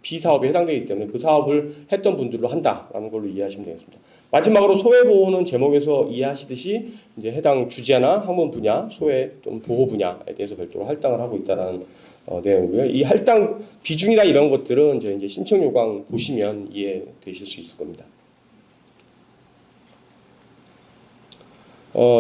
B 사업에 해당되기 때문에 그 사업을 했던 분들로 한다라는 걸로 이해하시면 되겠습니다. 마지막으로 소외 보호는 제목에서 이해하시듯이 이제 해당 주제나 학문 분야, 소외 또는 보호 분야에 대해서 별도로 할당을 하고 있다는 내용이고요. 이 할당 비중이나 이런 것들은 이제 신청 요강 보시면 이해되실 수 있을 겁니다.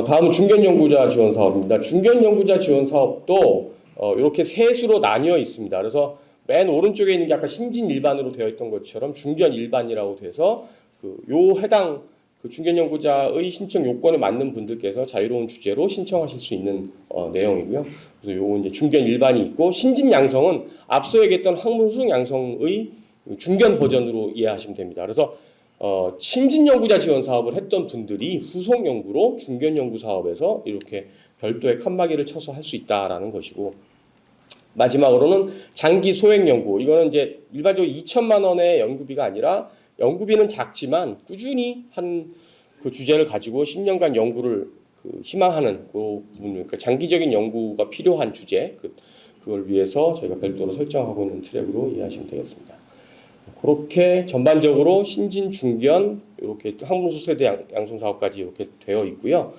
다음은 중견 연구자 지원 사업입니다. 중견 연구자 지원 사업도 이렇게 세 수로 나뉘어 있습니다. 그래서 맨 오른쪽에 있는 게 아까 신진 일반으로 되어 있던 것처럼 중견 일반이라고 돼서 요 해당 그 중견 연구자의 신청 요건에 맞는 분들께서 자유로운 주제로 신청하실 수 있는 내용이고요. 그래서 요 이제 중견 일반이 있고 신진 양성은 앞서 얘기했던 학문 후속 양성의 중견 버전으로 이해하시면 됩니다. 그래서 신진 연구자 지원 사업을 했던 분들이 후속 연구로 중견 연구 사업에서 이렇게 별도의 칸막이를 쳐서 할 수 있다라는 것이고 마지막으로는 장기 소액 연구 이거는 이제 일반적으로 2천만 원의 연구비가 아니라 연구비는 작지만 꾸준히 한 그 주제를 가지고 10년간 연구를 희망하는 그 부분 그러니까 장기적인 연구가 필요한 주제 그걸 위해서 저희가 별도로 설정하고 있는 트랙으로 이해하시면 되겠습니다. 그렇게 전반적으로 신진 중견 이렇게 학문수 세대 양성 사업까지 이렇게 되어 있고요.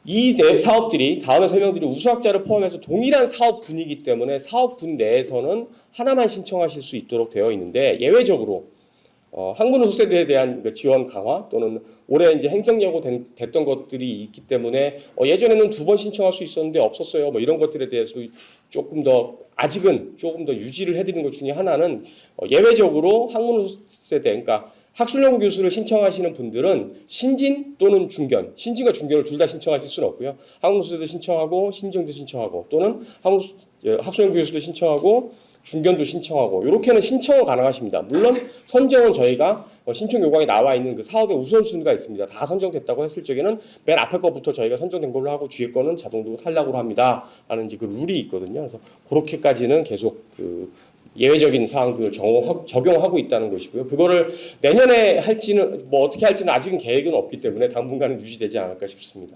이 사업들이 다음에 설명드린 우수학자를 포함해서 동일한 사업군이기 때문에 사업군 내에서는 하나만 신청하실 수 있도록 되어 있는데 예외적으로 학문우수 세대에 대한 지원 강화 또는 올해 이제 행정예고 됐던 것들이 있기 때문에 예전에는 2번 신청할 수 있었는데 없었어요. 뭐 이런 것들에 대해서도 아직은 조금 더 유지를 해드리는 것 중에 하나는 예외적으로 학문우수 세대 그러니까 학술연구 교수를 신청하시는 분들은 신진 또는 중견, 신진과 중견을 둘 다 신청하실 수는 없고요. 학문우수도 신청하고 신정도 신청하고 또는 학술연구 교수도 신청하고 중견도 신청하고 이렇게는 신청은 가능하십니다. 물론 선정은 저희가 신청 요강에 나와 있는 그 사업의 우선순위가 있습니다. 다 선정됐다고 했을 적에는 맨 앞에 거부터 저희가 선정된 걸로 하고 뒤에 거는 자동으로 탈락으로 합니다. 라는 이제 그 룰이 있거든요. 그래서 그렇게까지는 계속 예외적인 사항들을 적용하고 있다는 것이고요. 그거를 내년에 할지는 뭐 어떻게 할지는 아직은 계획은 없기 때문에 당분간은 유지되지 않을까 싶습니다.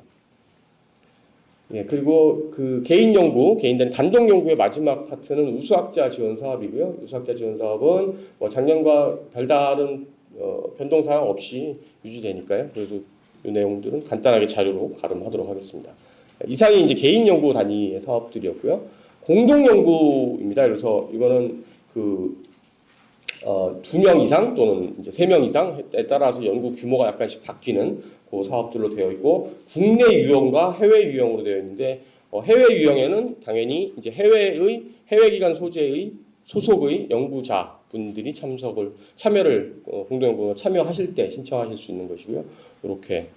예, 그리고 그 개인 연구, 개인된 단독 연구의 마지막 파트는 우수학자 지원 사업이고요. 우수학자 지원 사업은 뭐 작년과 별다른 변동사항 없이 유지되니까요. 그래서 이 내용들은 간단하게 자료로 가름하도록 하겠습니다. 이상이 이제 개인 연구 단위의 사업들이었고요. 공동 연구입니다. 그래서 이거는 2명 이상 또는 이제 3명 이상에 따라서 연구 규모가 약간씩 바뀌는 그 사업들로 되어 있고 국내 유형과 해외 유형으로 되어 있는데 해외 유형에는 당연히 이제 해외 기관 소속의 연구자 분들이 참여를 공동 연구에 참여하실 때 신청하실 수 있는 것이고요. 이렇게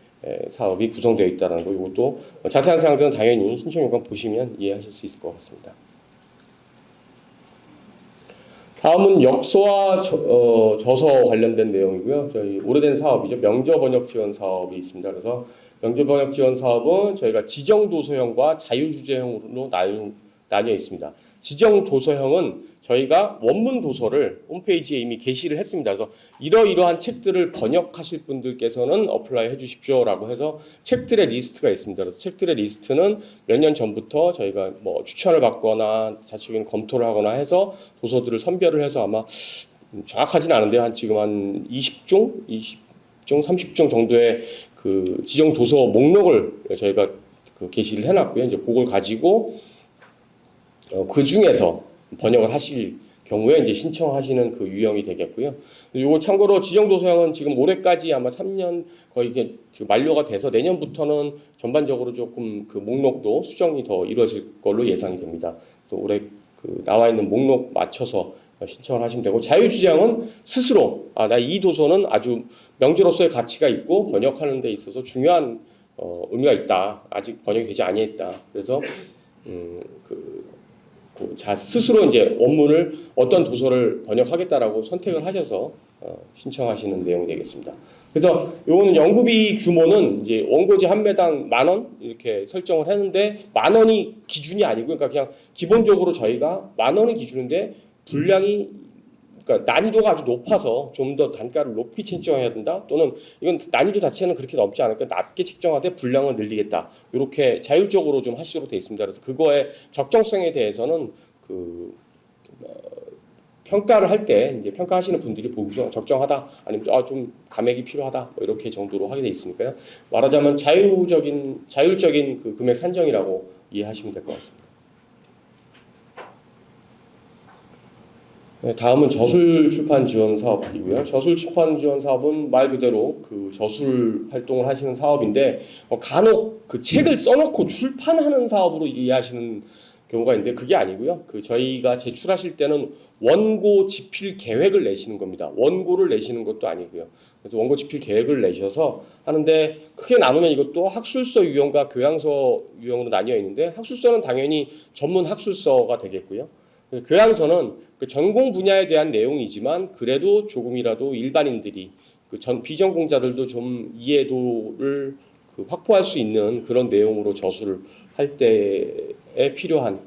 사업이 구성되어 있다는 거 이것도 자세한 사항들은 당연히 신청 요건 보시면 이해하실 수 있을 것 같습니다. 다음은 역서와 저서 관련된 내용이고요. 저희 오래된 사업이죠. 명저 번역 지원 사업이 있습니다. 그래서 명저 번역 지원 사업은 저희가 지정 도서형과 자유 주제형으로 나뉘어 있습니다. 지정 도서형은 저희가 원문 도서를 홈페이지에 이미 게시를 했습니다. 그래서 이러이러한 책들을 번역하실 분들께서는 어플라이 해주십시오라고 해서 책들의 리스트가 있습니다. 그래서 책들의 리스트는 몇 년 전부터 저희가 뭐 추천을 받거나 자체적인 검토를 하거나 해서 도서들을 선별을 해서 아마 정확하지는 않은데 지금 한 20종, 30종 정도의 그 지정 도서 목록을 저희가 그 게시를 해놨고요. 이제 그걸 가지고 그 중에서 번역을 하실 경우에 이제 신청하시는 그 유형이 되겠고요. 요거 참고로 지정도서형은 지금 올해까지 아마 3년 거의 이게 지금 만료가 돼서 내년부터는 전반적으로 조금 그 목록도 수정이 더 이루어질 걸로 예상이 됩니다. 그래서 올해 그 나와 있는 목록 맞춰서 신청을 하시면 되고, 자유주장은 스스로 나 이 도서는 아주 명주로서의 가치가 있고 번역하는 데 있어서 중요한 의미가 있다. 아직 번역이 되지 아니했다. 그래서 자 스스로 이제 원문을 어떤 도서를 번역하겠다라고 선택을 하셔서 신청하시는 내용이 되겠습니다. 그래서 요거는 연구비 규모는 이제 원고지 한 매당 10,000원 이렇게 설정을 했는데 10,000원이 기준이 아니고, 그러니까 그냥 기본적으로 저희가 10,000원이 기준인데 분량이, 그러니까 난이도가 아주 높아서 좀 더 단가를 높이 책정해야 된다, 또는 이건 난이도 자체는 그렇게 높지 않으니까 낮게 책정하되 분량을 늘리겠다, 이렇게 자율적으로 좀 하시도록 되어 있습니다. 그래서 그거의 적정성에 대해서는 평가를 할 때 이제 평가하시는 분들이 보고서 적정하다 아니면 좀 감액이 필요하다 뭐 이렇게 정도로 하게 돼 있으니까요. 말하자면 자율적인 그 금액 산정이라고 이해하시면 될 것 같습니다. 네, 다음은 저술 출판 지원 사업이고요. 저술 출판 지원 사업은 말 그대로 그 저술 활동을 하시는 사업인데, 간혹 그 책을 써놓고 출판하는 사업으로 이해하시는 경우가 있는데 그게 아니고요. 그 저희가 제출하실 때는 원고 집필 계획을 내시는 겁니다. 원고를 내시는 것도 아니고요. 그래서 원고 집필 계획을 내셔서 하는데, 크게 나누면 이것도 학술서 유형과 교양서 유형으로 나뉘어 있는데, 학술서는 당연히 전문 학술서가 되겠고요. 교양서는 그 전공 분야에 대한 내용이지만 그래도 조금이라도 일반인들이 그 비전공자들도 좀 이해도를 그 확보할 수 있는 그런 내용으로 저술을 할 때에 필요한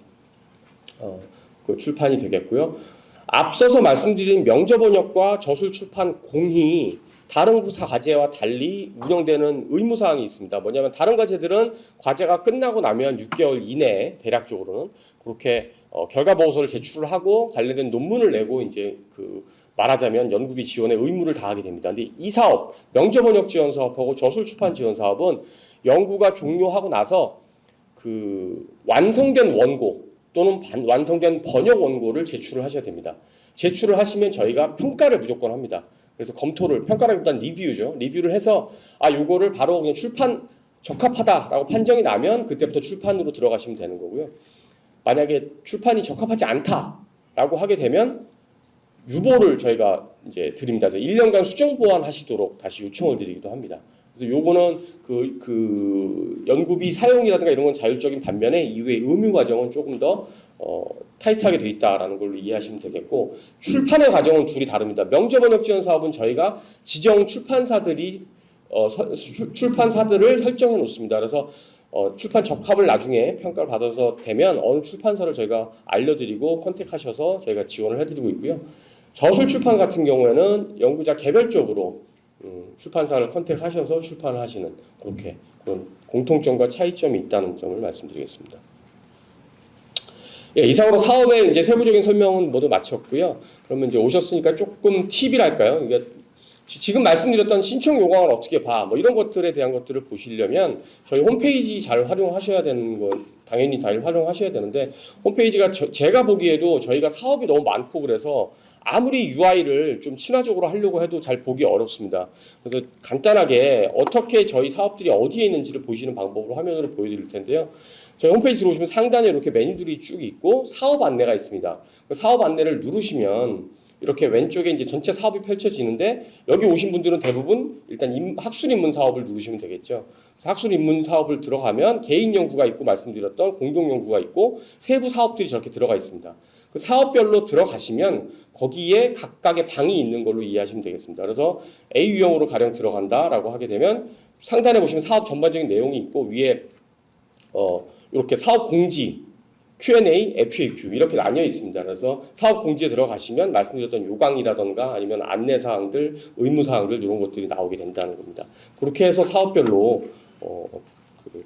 그 출판이 되겠고요. 앞서서 말씀드린 명저번역과 저술 출판 공히 다른 부사 과제와 달리 운영되는 의무사항이 있습니다. 뭐냐면 다른 과제들은 과제가 끝나고 나면 6개월 이내에 대략적으로는 그렇게 결과 보고서를 제출하고 관련된 논문을 내고 이제 그 말하자면 연구비 지원에 의무를 다하게 됩니다. 근데 이 사업, 명저번역 지원 사업하고 저술 출판 지원 사업은 연구가 종료하고 나서 그 완성된 원고 또는 완성된 번역 원고를 제출을 하셔야 됩니다. 제출을 하시면 저희가 평가를 무조건 합니다. 그래서 평가라기보다는 리뷰죠. 리뷰를 해서 요거를 바로 그냥 출판 적합하다라고 판정이 나면 그때부터 출판으로 들어가시면 되는 거고요. 만약에 출판이 적합하지 않다라고 하게 되면 유보를 저희가 이제 드립니다. 그래서 1년간 수정 보완하시도록 다시 요청을 드리기도 합니다. 그래서 요거는 그 연구비 사용이라든가 이런 건 자율적인 반면에 이후에 의무 과정은 조금 더 타이트하게 돼 있다라는 걸로 이해하시면 되겠고, 출판의 과정은 둘이 다릅니다. 명저번역 지원 사업은 저희가 지정 출판사들을 설정해 놓습니다. 그래서 출판 적합을 나중에 평가를 받아서 되면 어느 출판사를 저희가 알려드리고 컨택하셔서 저희가 지원을 해드리고 있고요. 저술 출판 같은 경우에는 연구자 개별적으로 출판사를 컨택하셔서 출판을 하시는 그런 공통점과 차이점이 있다는 점을 말씀드리겠습니다. 예, 이상으로 사업의 이제 세부적인 설명은 모두 마쳤고요. 그러면 이제 오셨으니까 조금 팁이랄까요? 이게 지금 말씀드렸던 신청 요강을 어떻게 봐, 뭐 이런 것들에 대한 것들을 보시려면 저희 홈페이지 잘 활용하셔야 되는 건 당연히 잘 활용하셔야 되는데, 홈페이지가 제가 보기에도 저희가 사업이 너무 많고 그래서 아무리 UI를 좀 친화적으로 하려고 해도 잘 보기 어렵습니다. 그래서 간단하게 어떻게 저희 사업들이 어디에 있는지를 보시는 방법으로 화면으로 보여드릴 텐데요. 저희 홈페이지 들어오시면 상단에 이렇게 메뉴들이 쭉 있고 사업 안내가 있습니다. 그 사업 안내를 누르시면 이렇게 왼쪽에 이제 전체 사업이 펼쳐지는데, 여기 오신 분들은 대부분 일단 학술 입문 사업을 누르시면 되겠죠. 그래서 학술 입문 사업을 들어가면 개인 연구가 있고 말씀드렸던 공동 연구가 있고 세부 사업들이 저렇게 들어가 있습니다. 그 사업별로 들어가시면 거기에 각각의 방이 있는 걸로 이해하시면 되겠습니다. 그래서 A 유형으로 가령 들어간다라고 하게 되면 상단에 보시면 사업 전반적인 내용이 있고 위에 이렇게 사업 공지, Q&A, FAQ 이렇게 나뉘어 있습니다. 그래서 사업 공지에 들어가시면 말씀드렸던 요강이라던가 아니면 안내사항들, 의무사항들 이런 것들이 나오게 된다는 겁니다. 그렇게 해서 사업별로 그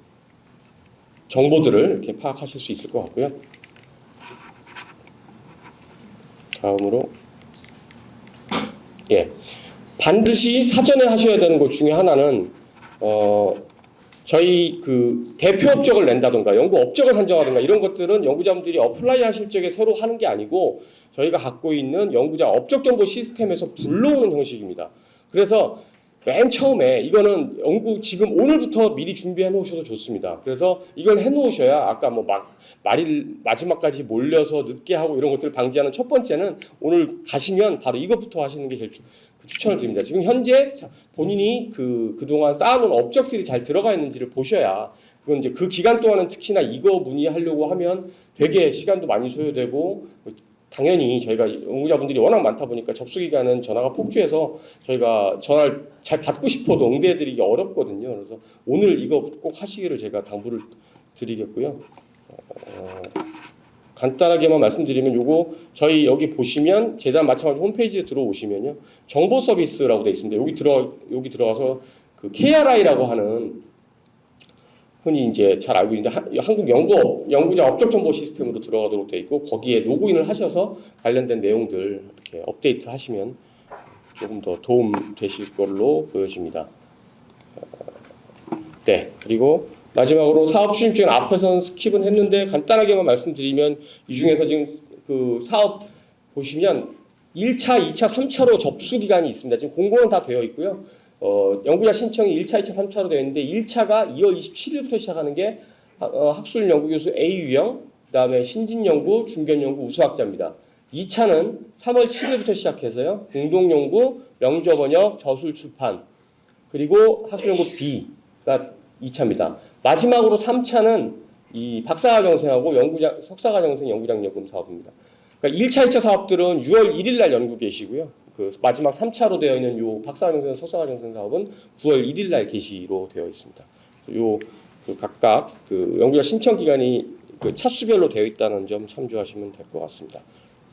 정보들을 이렇게 파악하실 수 있을 것 같고요. 다음으로 반드시 사전에 하셔야 되는 것 중에 하나는 저희 그 대표 업적을 낸다던가 연구 업적을 산정하든가 이런 것들은 연구자분들이 어플라이 하실 적에 서로 하는 게 아니고 저희가 갖고 있는 연구자 업적 정보 시스템에서 불러오는 형식입니다. 그래서 맨 처음에 이거는 연구 지금 오늘부터 미리 준비해 놓으셔도 좋습니다. 그래서 이걸 해 놓으셔야 아까 뭐 막 말일 마지막까지 몰려서 늦게 하고 이런 것들을 방지하는 첫 번째는 오늘 가시면 바로 이것부터 하시는 게 제일 추천을 드립니다. 지금 현재 본인이 그동안 쌓아놓은 업적들이 잘 들어가 있는지를 보셔야 그건 이제 그 기간 동안은 특히나 이거 문의하려고 하면 되게 시간도 많이 소요되고 당연히 저희가 연구자분들이 워낙 많다 보니까 접수 기간은 전화가 폭주해서 저희가 전화를 잘 받고 싶어도 응대해드리기 어렵거든요. 그래서 오늘 이거 꼭 하시기를 제가 당부를 드리겠고요. 간단하게만 말씀드리면 요거 저희 여기 보시면 재단 마찬가지 홈페이지에 들어오시면요 정보 서비스라고 돼 있습니다. 여기 들어가서 그 KRI라고 하는 흔히 이제 잘 알고 있는데 한국 연구자 업적 정보 시스템으로 들어가도록 돼 있고 거기에 로그인을 하셔서 관련된 내용들 이렇게 업데이트 하시면 조금 더 도움 되실 걸로 보여집니다. 네, 그리고 마지막으로 사업 추진 중에 앞에서는 스킵은 했는데 간단하게만 말씀드리면 이 중에서 지금 그 사업 보시면 1차, 2차, 3차로 접수 기간이 있습니다. 지금 공고는 다 되어 있고요. 연구자 신청이 1차, 2차, 3차로 되어 있는데 1차가 2월 27일부터 시작하는 게 학술 연구교수 A 유형, 그다음에 신진 연구, 중견 연구 우수학자입니다. 2차는 3월 7일부터 시작해서요. 공동 연구, 명저 번역, 저술 출판, 그리고 학술 연구 B가 2차입니다. 마지막으로 3차는 이 박사과정생하고 석사과정생 연구장려금 사업입니다. 그러니까 1차, 2차 사업들은 6월 1일 날 연구 개시고요. 그 마지막 3차로 되어 있는 요 박사과정생, 석사과정생 사업은 9월 1일 날 개시로 되어 있습니다. 요 그 각각 그 연구자 신청 기간이 그 차수별로 되어 있다는 점 참조하시면 될 것 같습니다.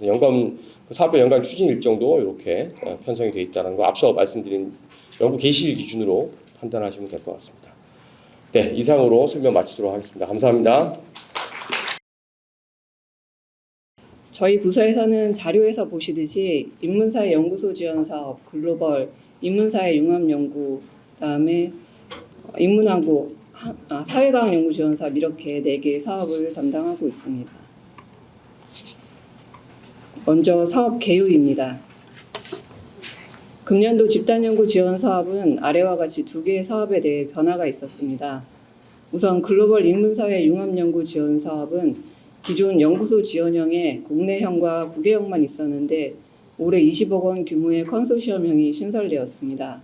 연관 그 사업의 연간 추진 일정도 이렇게 편성이 되어 있다는 거 앞서 말씀드린 연구 개시일 기준으로 판단하시면 될 것 같습니다. 네, 이상으로 설명 마치도록 하겠습니다. 감사합니다. 저희 부서에서는 자료에서 보시듯이 인문사회 연구소 지원 사업, 글로벌, 인문사회 융합 연구, 그다음에 인문항구, 사회과학 연구 지원 사업 이렇게 4개의 사업을 담당하고 있습니다. 먼저 사업 개요입니다. 금년도 집단연구 지원 사업은 아래와 같이 2개의 사업에 대해 변화가 있었습니다. 우선 글로벌 인문사회 융합연구 지원 사업은 기존 연구소 지원형에 국내형과 국외형만 있었는데 올해 20억 원 규모의 컨소시엄형이 신설되었습니다.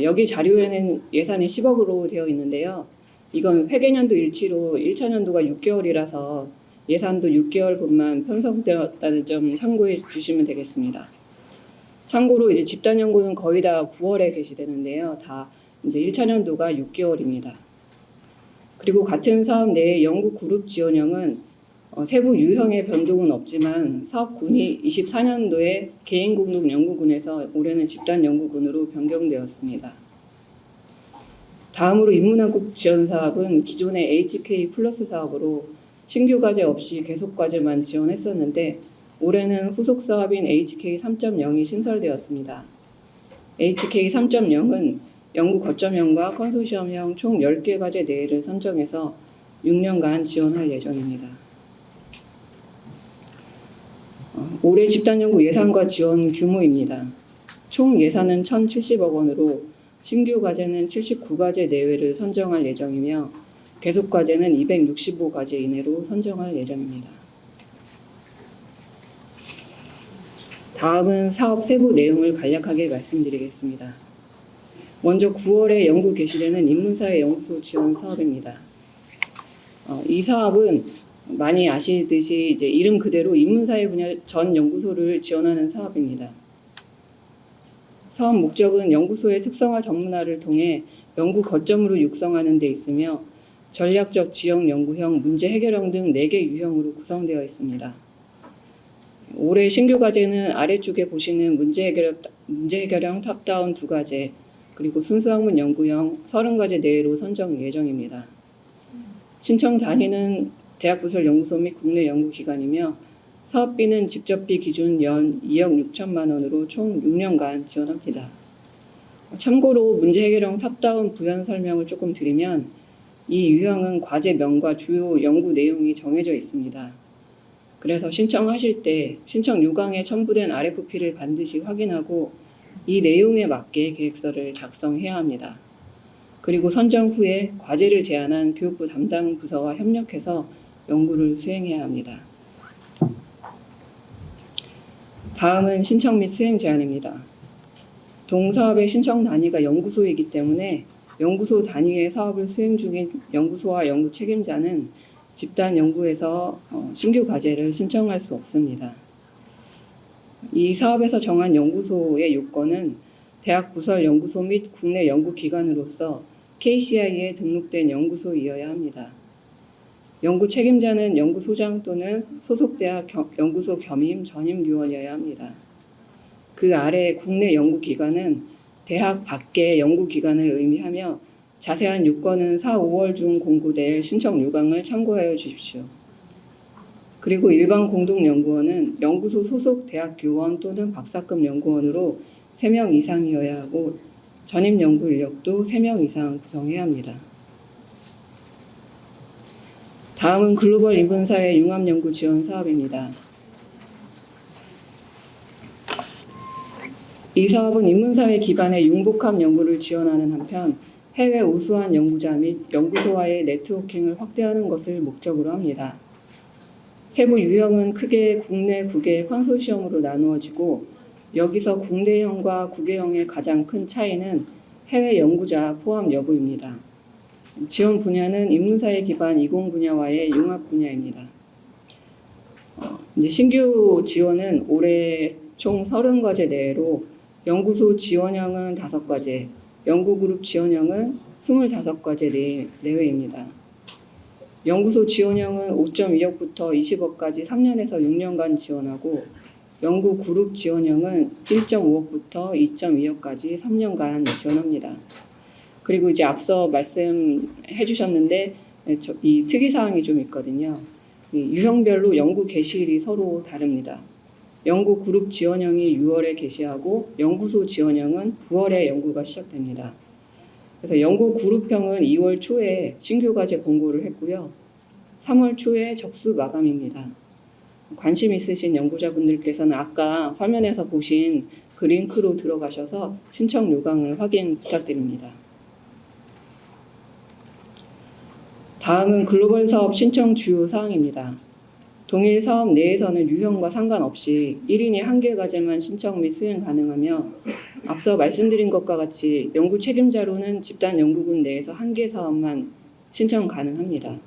여기 자료에는 예산이 10억으로 되어 있는데요. 이건 회계년도 일치로 1차년도가 6개월이라서 예산도 6개월분만 편성되었다는 점 참고해 주시면 되겠습니다. 참고로 이제 집단연구는 거의 다 9월에 개시되는데요. 다 이제 1차년도가 6개월입니다. 그리고 같은 사업 내의 연구 그룹 지원형은 세부 유형의 변동은 없지만 사업군이 24년도에 개인 공동 연구군에서 올해는 집단 연구군으로 변경되었습니다. 다음으로 인문학국 지원 사업은 기존의 HK 플러스 사업으로 신규 과제 없이 계속 과제만 지원했었는데 올해는 후속 사업인 HK 3.0이 신설되었습니다. HK 3.0은 연구 거점형과 컨소시엄형 총 10개 과제 내외를 선정해서 6년간 지원할 예정입니다. 올해 집단연구 예산과 지원 규모입니다. 총 예산은 1,070억 원으로 신규 과제는 79과제 내외를 선정할 예정이며 계속 과제는 265과제 이내로 선정할 예정입니다. 다음은 사업 세부 내용을 간략하게 말씀드리겠습니다. 먼저 9월에 연구 개시되는 인문사회 연구소 지원 사업입니다. 이 사업은 많이 아시듯이 이제 이름 그대로 인문사회 분야 전 연구소를 지원하는 사업입니다. 사업 목적은 연구소의 특성화 전문화를 통해 연구 거점으로 육성하는 데 있으며 전략적 지역 연구형, 문제 해결형 등 4개 유형으로 구성되어 있습니다. 올해 신규 과제는 아래쪽에 보시는 문제 해결형 탑다운 2과제, 그리고 순수학문 연구형 30과제 내외로 선정 예정입니다. 신청 단위는 대학부설 연구소 및 국내 연구기관이며 사업비는 직접비 기준 연 2억 6천만 원으로 총 6년간 지원합니다. 참고로 문제 해결형 탑다운 부연 설명을 조금 드리면 이 유형은 과제명과 주요 연구 내용이 정해져 있습니다. 그래서 신청하실 때 신청 요강에 첨부된 RFP를 반드시 확인하고 이 내용에 맞게 계획서를 작성해야 합니다. 그리고 선정 후에 과제를 제안한 교육부 담당 부서와 협력해서 연구를 수행해야 합니다. 다음은 신청 및 수행 제한입니다. 동사업의 신청 단위가 연구소이기 때문에 연구소 단위의 사업을 수행 중인 연구소와 연구 책임자는 집단 연구에서 신규 과제를 신청할 수 없습니다. 이 사업에서 정한 연구소의 요건은 대학 부설 연구소 및 국내 연구기관으로서 KCI에 등록된 연구소이어야 합니다. 연구 책임자는 연구소장 또는 소속대학 연구소 겸임 전임요원이어야 합니다. 그 아래 국내 연구기관은 대학 밖의 연구기관을 의미하며 자세한 요건은 4, 5월 중 공고될 신청 요강을 참고하여 주십시오. 그리고 일반 공동연구원은 연구소 소속 대학 교원 또는 박사급 연구원으로 3명 이상이어야 하고 전임 연구 인력도 3명 이상 구성해야 합니다. 다음은 글로벌 인문사회 융합연구 지원 사업입니다. 이 사업은 인문사회 기반의 융복합 연구를 지원하는 한편 해외 우수한 연구자 및 연구소와의 네트워킹을 확대하는 것을 목적으로 합니다. 세부 유형은 크게 국내 국외 컨소시엄으로 나누어지고 여기서 국내형과 국외형의 가장 큰 차이는 해외 연구자 포함 여부입니다. 지원 분야는 인문사회 기반 이공 분야와의 융합 분야입니다. 이제 신규 지원은 올해 총 30과제 내로 연구소 지원형은 5과제, 연구그룹 지원형은 25과제 내외입니다. 연구소 지원형은 5.2억부터 20억까지 3년에서 6년간 지원하고 연구그룹 지원형은 1.5억부터 2.2억까지 3년간 지원합니다. 그리고 이제 앞서 말씀해 주셨는데 이 특이사항이 좀 있거든요. 유형별로 연구 개시일이 서로 다릅니다. 연구 그룹 지원형이 6월에 개시하고 연구소 지원형은 9월에 연구가 시작됩니다. 그래서 연구 그룹형은 2월 초에 신규 과제 공고를 했고요. 3월 초에 접수 마감입니다. 관심 있으신 연구자분들께서는 아까 화면에서 보신 그 링크로 들어가셔서 신청 요강을 확인 부탁드립니다. 다음은 글로벌 사업 신청 주요 사항입니다. 동일 사업 내에서는 유형과 상관없이 1인이 1개 과제만 신청 및 수행 가능하며 앞서 말씀드린 것과 같이 연구 책임자로는 집단 연구군 내에서 1개 사업만 신청 가능합니다.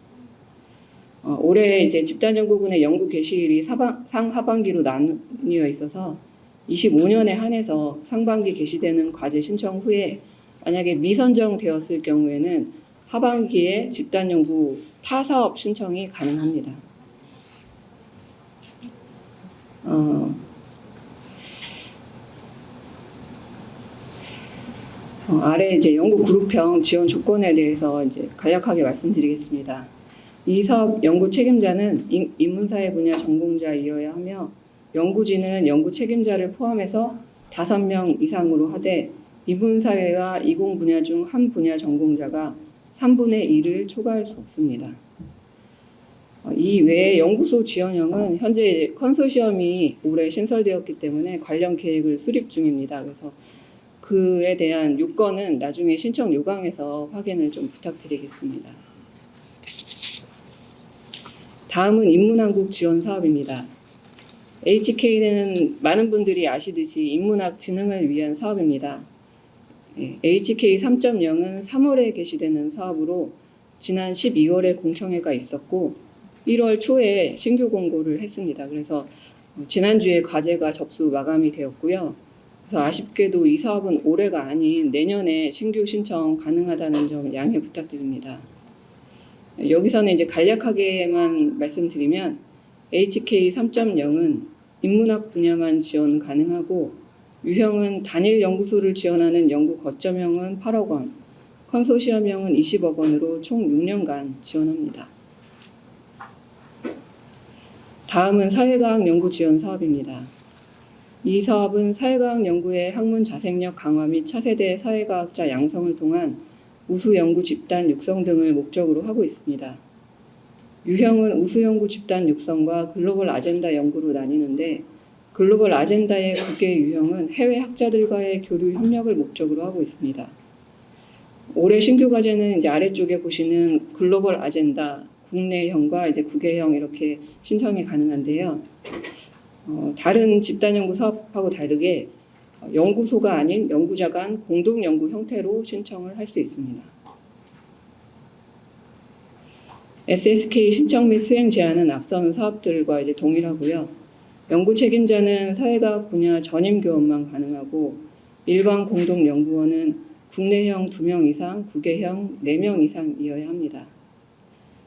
올해 이제 집단 연구군의 연구 개시일이 상하반기로 나뉘어 있어서 25년에 한해서 상반기 개시되는 과제 신청 후에 만약에 미선정되었을 경우에는 하반기에 집단 연구 타 사업 신청이 가능합니다. 아래 이제 연구 그룹형 지원 조건에 대해서 이제 간략하게 말씀드리겠습니다. 이 사업 연구 책임자는 인문사회 분야 전공자이어야 하며 연구진은 연구 책임자를 포함해서 5명 이상으로 하되 인문사회와 이공 분야 중 한 분야 전공자가 3분의 1을 초과할 수 없습니다. 이 외에 연구소 지원형은 현재 컨소시엄이 올해 신설되었기 때문에 관련 계획을 수립 중입니다. 그래서 그에 대한 요건은 나중에 신청 요강에서 확인을 좀 부탁드리겠습니다. 다음은 인문한국 지원 사업입니다. HK는 많은 분들이 아시듯이 인문학 진흥을 위한 사업입니다. HK 3.0은 3월에 개시되는 사업으로 지난 12월에 공청회가 있었고 1월 초에 신규 공고를 했습니다. 그래서 지난주에 과제가 접수 마감이 되었고요. 그래서 아쉽게도 이 사업은 올해가 아닌 내년에 신규 신청 가능하다는 점 양해 부탁드립니다. 여기서는 이제 간략하게만 말씀드리면 HK 3.0은 인문학 분야만 지원 가능하고 유형은 단일 연구소를 지원하는 연구 거점형은 8억 원, 컨소시엄형은 20억 원으로 총 6년간 지원합니다. 다음은 사회과학 연구 지원 사업입니다. 이 사업은 사회과학 연구의 학문 자생력 강화 및 차세대 사회과학자 양성을 통한 우수 연구 집단 육성 등을 목적으로 하고 있습니다. 유형은 우수 연구 집단 육성과 글로벌 아젠다 연구로 나뉘는데, 글로벌 아젠다의 9개 유형은 해외 학자들과의 교류 협력을 목적으로 하고 있습니다. 올해 신규 과제는 이제 아래쪽에 보시는 글로벌 아젠다 국내형과 이제 9개형 이렇게 신청이 가능한데요. 다른 집단 연구 사업하고 다르게 연구소가 아닌 연구자 간 공동 연구 형태로 신청을 할 수 있습니다. SSK 신청 및 수행 제한은 앞선 사업들과 이제 동일하고요. 연구 책임자는 사회과학 분야 전임 교원만 가능하고, 일반 공동 연구원은 국내형 2명 이상, 국외형 4명 이상이어야 합니다.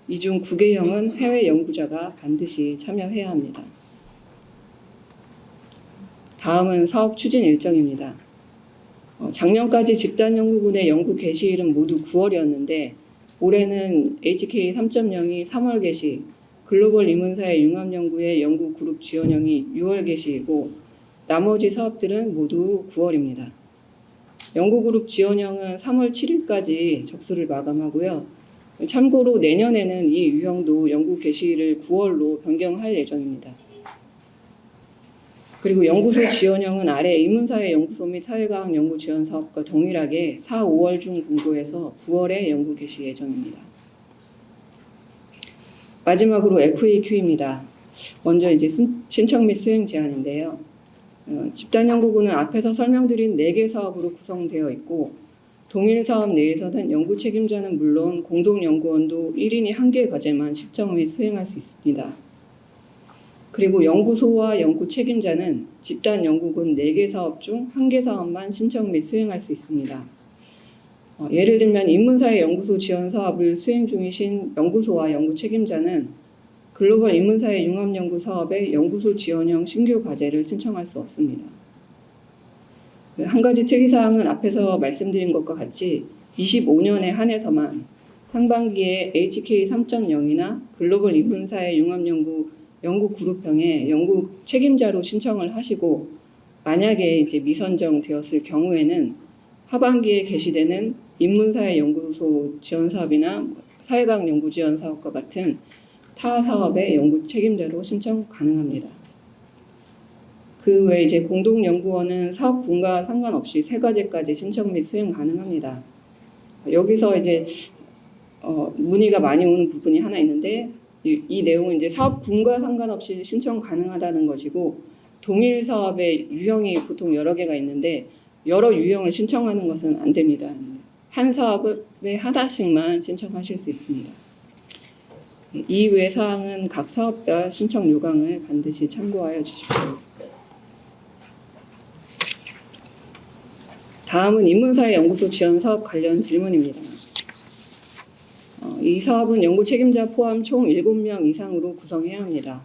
이 중 국외형은 해외 연구자가 반드시 참여해야 합니다. 다음은 사업 추진 일정입니다. 작년까지 집단연구군의 연구 개시일은 모두 9월이었는데 올해는 HK 3.0이 3월 개시, 글로벌 이문사회 융합연구의 연구 그룹 지원형이 6월 개시이고 나머지 사업들은 모두 9월입니다. 연구 그룹 지원형은 3월 7일까지 접수를 마감하고요. 참고로 내년에는 이 유형도 연구 개시일을 9월로 변경할 예정입니다. 그리고 연구소 지원형은 아래 이문사회 연구소 및 사회과학 연구 지원 사업과 동일하게 4, 5월 중 공고해서 9월에 연구 개시 예정입니다. 마지막으로 FAQ입니다. 먼저 이제 신청 및 수행 제한인데요. 집단연구군은 앞에서 설명드린 4개 사업으로 구성되어 있고, 동일 사업 내에서는 연구 책임자는 물론 공동연구원도 1인이 1개 과제만 신청 및 수행할 수 있습니다. 그리고 연구소와 연구 책임자는 집단연구군 4개 사업 중 1개 사업만 신청 및 수행할 수 있습니다. 예를 들면 인문사회 연구소 지원 사업을 수행 중이신 연구소와 연구 책임자는 글로벌 인문사회 융합연구 사업의 연구소 지원형 신규 과제를 신청할 수 없습니다. 한 가지 특이사항은 앞에서 말씀드린 것과 같이 25년에 한해서만 상반기에 HK 3.0이나 글로벌 인문사회 융합연구 연구 그룹형에 연구 책임자로 신청을 하시고, 만약에 이제 미선정 되었을 경우에는 하반기에 개시되는 인문사회 연구소 지원 사업이나 사회과학 연구 지원 사업과 같은 타 사업의 연구 책임자로 신청 가능합니다. 그 외에 이제 공동연구원은 사업군과 상관없이 3과제까지 신청 및 수행 가능합니다. 여기서 이제 문의가 많이 오는 부분이 하나 있는데, 이 내용은 이제 사업군과 상관없이 신청 가능하다는 것이고, 동일 사업의 유형이 보통 여러 개가 있는데 여러 유형을 신청하는 것은 안 됩니다. 한 사업에 하나씩만 신청하실 수 있습니다. 이외 사항은 각 사업별 신청 요강을 반드시 참고하여 주십시오. 다음은 인문사회 연구소 지원 사업 관련 질문입니다. 이 사업은 연구 책임자 포함 총 7명 이상으로 구성해야 합니다.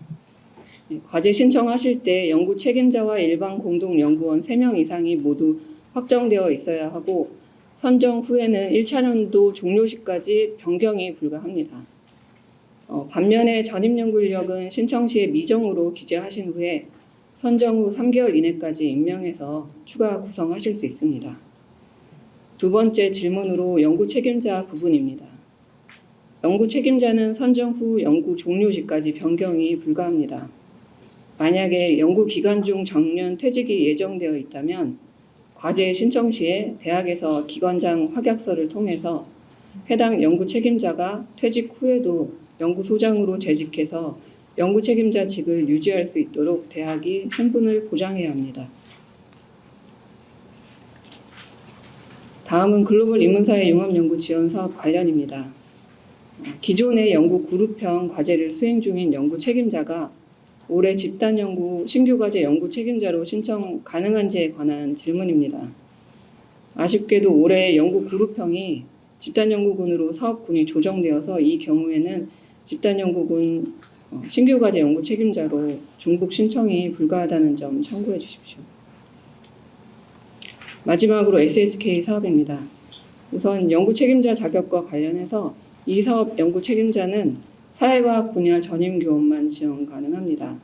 과제 신청하실 때 연구 책임자와 일반 공동 연구원 3명 이상이 모두 확정되어 있어야 하고, 선정 후에는 1차년도 종료 시까지 변경이 불가합니다. 반면에 전임 연구 인력은 신청 시에 미정으로 기재하신 후에 선정 후 3개월 이내까지 임명해서 추가 구성하실 수 있습니다. 두 번째 질문으로 연구 책임자 부분입니다. 연구 책임자는 선정 후 연구 종료 시까지 변경이 불가합니다. 만약에 연구 기간 중 정년 퇴직이 예정되어 있다면 과제 신청 시에 대학에서 기관장 확약서를 통해서 해당 연구 책임자가 퇴직 후에도 연구소장으로 재직해서 연구 책임자직을 유지할 수 있도록 대학이 신분을 보장해야 합니다. 다음은 글로벌 인문사회 융합연구 지원 사업 관련입니다. 기존의 연구 그룹형 과제를 수행 중인 연구 책임자가 올해 집단연구 신규과제 연구 책임자로 신청 가능한지에 관한 질문입니다. 아쉽게도 올해 연구 그룹형이 집단연구군으로 사업군이 조정되어서 이 경우에는 집단연구군 신규과제 연구 책임자로 중복 신청이 불가하다는 점 참고해 주십시오. 마지막으로 SSK 사업입니다. 우선 연구 책임자 자격과 관련해서 이 사업 연구 책임자는 사회과학 분야 전임 교원만 지원 가능합니다.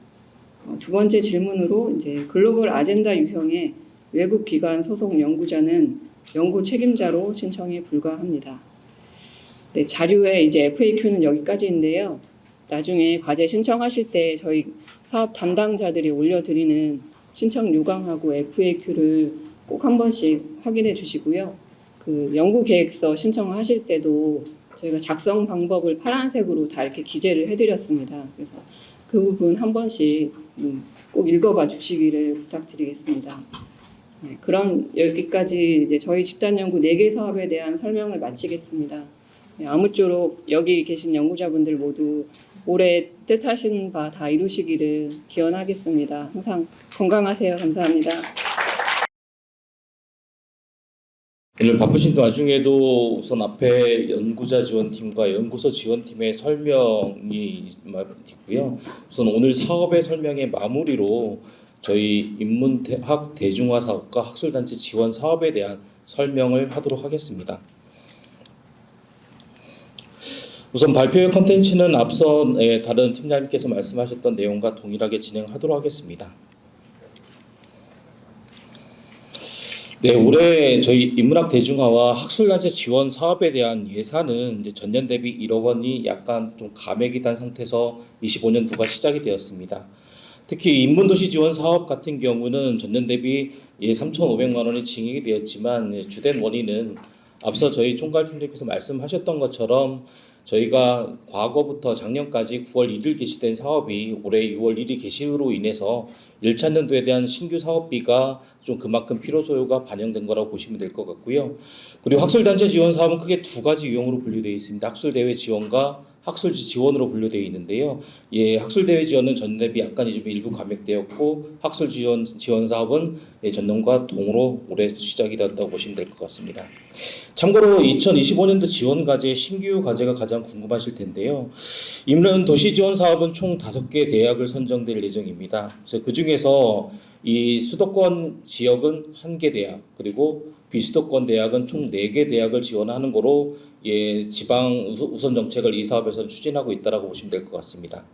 두 번째 질문으로 이제 글로벌 아젠다 유형의 외국 기관 소속 연구자는 연구 책임자로 신청에 불과합니다. 네, 자료에 이제 FAQ는 여기까지인데요. 나중에 과제 신청하실 때 저희 사업 담당자들이 올려드리는 신청 요강하고 FAQ를 꼭 한 번씩 확인해 주시고요. 그 연구 계획서 신청하실 때도 저희가 작성 방법을 파란색으로 다 이렇게 기재를 해드렸습니다. 그래서 그 부분 한 번씩 꼭 읽어봐 주시기를 부탁드리겠습니다. 네, 그럼 여기까지 이제 저희 집단 연구 4개 사업에 대한 설명을 마치겠습니다. 네, 아무쪼록 여기 계신 연구자분들 모두 올해 뜻하신 바 다 이루시기를 기원하겠습니다. 항상 건강하세요. 감사합니다. 오늘 바쁘신 와중에도 우선 앞에 연구자 지원팀과 연구소 지원팀의 설명이 있고요. 우선 오늘 사업의 설명의 마무리로 저희 인문학 대중화 사업과 학술단체 지원 사업에 대한 설명을 하도록 하겠습니다. 우선 발표의 컨텐츠는 앞서 다른 팀장님께서 말씀하셨던 내용과 동일하게 진행하도록 하겠습니다. 네, 올해 저희 인문학 대중화와 학술단체 지원 사업에 대한 예산은 이제 전년 대비 1억 원이 약간 좀 감액이 된 상태에서 25년도가 시작이 되었습니다. 특히 인문도시 지원 사업 같은 경우는 전년 대비 3,500만 원이 증액이 되었지만 주된 원인은 앞서 저희 총괄팀장님께서 말씀하셨던 것처럼 저희가 과거부터 작년까지 9월 1일 개시된 사업이 올해 6월 1일 개시로 인해서 1차 년도에 대한 신규 사업비가 좀 그만큼 필요 소요가 반영된 거라고 보시면 될 것 같고요. 그리고 학술단체 지원 사업은 크게 두 가지 유형으로 분류되어 있습니다. 학술대회 지원과 학술지 지원으로 분류되어 있는데요. 학술대회 지원은 전년 대비 약간 좀 일부 감액되었고 학술 지원 사업은 전년과 동으로 올해 시작이 되었다고 보시면 될 것 같습니다. 참고로 2025년도 지원 과제 신규 과제가 가장 궁금하실 텐데요. 인문 도시 지원 사업은 총 5개 대학을 선정될 예정입니다. 그래서 그 중에서 이 수도권 지역은 1개 대학, 그리고 비수도권 대학은 총 4개 대학을 지원하는 거로 지방 우선 정책을 이 사업에서는 추진하고 있다라고 보시면 될 것 같습니다.